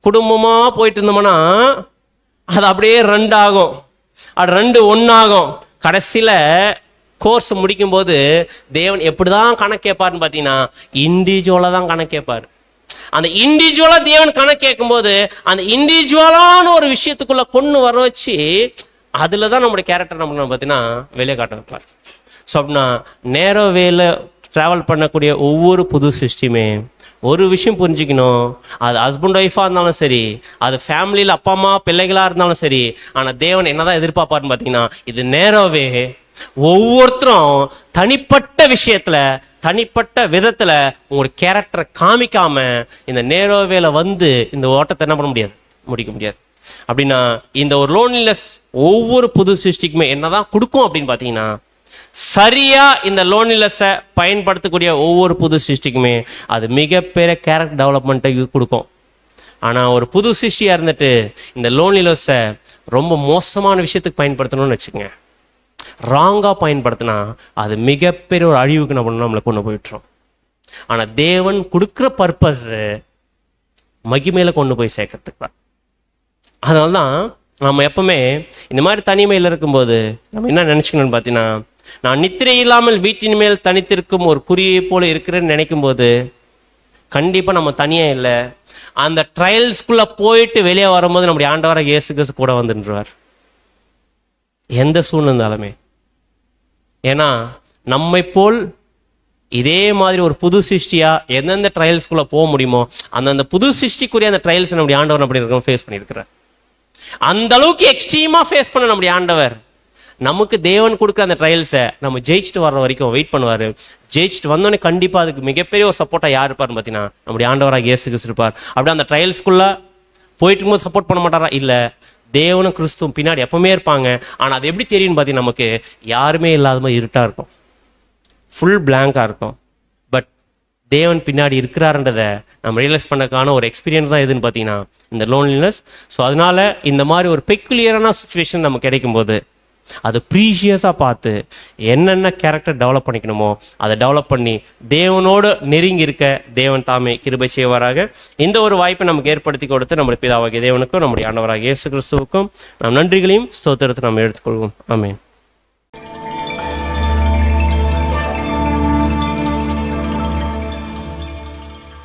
Speaker 1: குடும்பமா போயிட்டு இருந்தோம்னா அது அப்படியே 2 ஆகும், அது 2 1 கடைசியில கோர்ஸ் முடிக்கும் போது தேவன் எப்படிதான் கணக்கு கேட்பாருன்னு பார்த்தீங்கன்னா இண்டிவிஜுவலா தான் கணக்கு கேட்பாரு. அந்த இண்டிவிஜுவலா தேவன் கணக்கு கேட்கும் போது அந்த இண்டிவிஜுவலான ஒரு விஷயத்துக்குள்ள கொண்டு வர வச்சு அதுல தான் நம்முடைய கேரக்டர் நம்ம பார்த்தீங்கன்னா வெளியே காட்ட வைப்பார். ஸோ அப்படின்னா நேரோ வேல டிராவல் பண்ணக்கூடிய ஒவ்வொரு புது சிருஷ்டியுமே ஒரு விஷயம் புரிஞ்சுக்கணும். அது ஹஸ்பண்ட் ஒய்ஃபாக இருந்தாலும் சரி, அது ஃபேமிலியில் அப்பா அம்மா பிள்ளைகளாக இருந்தாலும் சரி, ஆனால் தேவன் என்னதான் எதிர்பார்ப்பாருன்னு பார்த்தீங்கன்னா இது நேரோவே ஒவ்வொருத்தரும் தனிப்பட்ட விஷயத்துல தனிப்பட்ட விதத்துல உங்களுடைய கேரக்டரை காமிக்காம இந்த நேரோவேல வந்து இந்த ஓட்டத்தை என்ன பண்ண முடியாது, முடிக்க முடியாது. அப்படின்னா இந்த ஒரு லோன்லினஸ் ஒவ்வொரு புது சிருஷ்டிக்குமே என்னதான் கொடுக்கும் அப்படின்னு பார்த்தீங்கன்னா சரியா இந்த லோன்லினஸை பயன்படுத்தக்கூடிய ஒவ்வொரு புது சிருஷ்டிக்குமே அது மிகப்பெரிய கேரக்டர் டெவலப்மெண்ட்டை கொடுக்கும். ஆனால் ஒரு புது சிருஷ்டியாக இருந்துட்டு இந்த லோன்லினஸை ரொம்ப மோசமான விஷயத்துக்கு பயன்படுத்தணும்னு வச்சுக்கோங்க, ராங்காக பயன்படுத்தினா அது மிகப்பெரிய ஒரு அழிவுக்கு நம்மளை கொண்டு போயிட்டுரும். ஆனால் தேவன் கொடுக்குற பர்பஸ் மகிமையில கொண்டு போய் சேர்க்கறதுக்கு தான். அதனால தான் நம்ம எப்பவுமே இந்த மாதிரி தனிமையில் இருக்கும்போது நம்ம என்ன நினச்சிக்கணும்னு பார்த்தீங்கன்னா நான் நித்திரை இல்லாமல் வீட்டின் மேல் தனித்திருக்கும் ஒரு குறியை போல இருக்கிறேன்னு நினைக்கும் போது கண்டிப்பாக நம்ம தனியாக இல்லை. அந்த ட்ரையல்ஸ்குள்ளே போயிட்டு வெளியே வரும்போது நம்முடைய ஆண்டவராக இயேசு கிறிஸ்து கூட வந்துருவார் எந்த சூழ்நிலை இருந்தாலுமே. ஏன்னா நம்மை போல் இதே மாதிரி ஒரு புது சிருஷ்டியா எந்தெந்த ட்ரையல்ஸ்குள்ளே போக முடியுமோ அந்தந்த புது சிருஷ்டிக்குரிய அந்த ட்ரையல்ஸ் நம்முடைய ஆண்டவர் அப்படி இருக்கணும் ஃபேஸ் பண்ணியிருக்கிறார். அந்த அளவுக்கு எக்ஸ்ட்ரீமாக ஃபேஸ் பண்ண நம்முடைய ஆண்டவர் நமக்கு தேவன் கொடுக்குற அந்த ட்ரையல்ஸை நம்ம ஜெயிச்சுட்டு வர்ற வரைக்கும் வெயிட் பண்ணுவார். ஜெயிச்சுட்டு வந்தோடனே கண்டிப்பாக அதுக்கு மிகப்பெரிய ஒரு சப்போர்ட்டாக யார் இருப்பார்னு பார்த்தீங்கன்னா நம்முடைய ஆண்டவராக இயேசு கிறிஸ்து இருப்பார். அப்படியே அந்த ட்ரையல்ஸ்குள்ளே போயிட்டு இருக்கும்போது சப்போர்ட் பண்ண மாட்டாரா? இல்லை, தேவனும் கிறிஸ்துவும் பின்னாடி எப்பவுமே இருப்பாங்க. ஆனால் அது எப்படி தெரியும்னு பார்த்தீங்கன்னா நமக்கு யாருமே இல்லாத மாதிரி இருட்டாக இருக்கும், ஃபுல் பிளாங்காக இருக்கும். பட் தேவன் பின்னாடி இருக்கிறாருன்றதை நம்ம ரியலைஸ் பண்ணக்கான ஒரு எக்ஸ்பீரியன்ஸ் தான் எதுன்னு பார்த்தீங்கன்னா இந்த லோன்லினஸ். ஸோ அதனால இந்த மாதிரி ஒரு பெக்குலியரான சுச்சுவேஷன் நமக்கு கிடைக்கும்போது அது ப்ரீஷியஸாக பார்த்து என்னென்ன கேரக்டர் டெவலப் பண்ணிக்கணுமோ அதை டெவலப் பண்ணி தேவனோடு நெருங்கி இருக்க தேவன் தாமே கிருபை செய்வாராக. இந்த ஒரு வாய்ப்பை நமக்கு ஏற்படுத்தி கொடுத்து நம்முடைய பிதாவாகிய தேவனுக்கும் நம்முடைய ஆண்டவராகிய இயேசு கிறிஸ்துவுக்கும் நாம் நன்றிகளையும் ஸ்தோத்திரத்தை நாம் எடுத்துக்கொள்வோம். ஆமென்.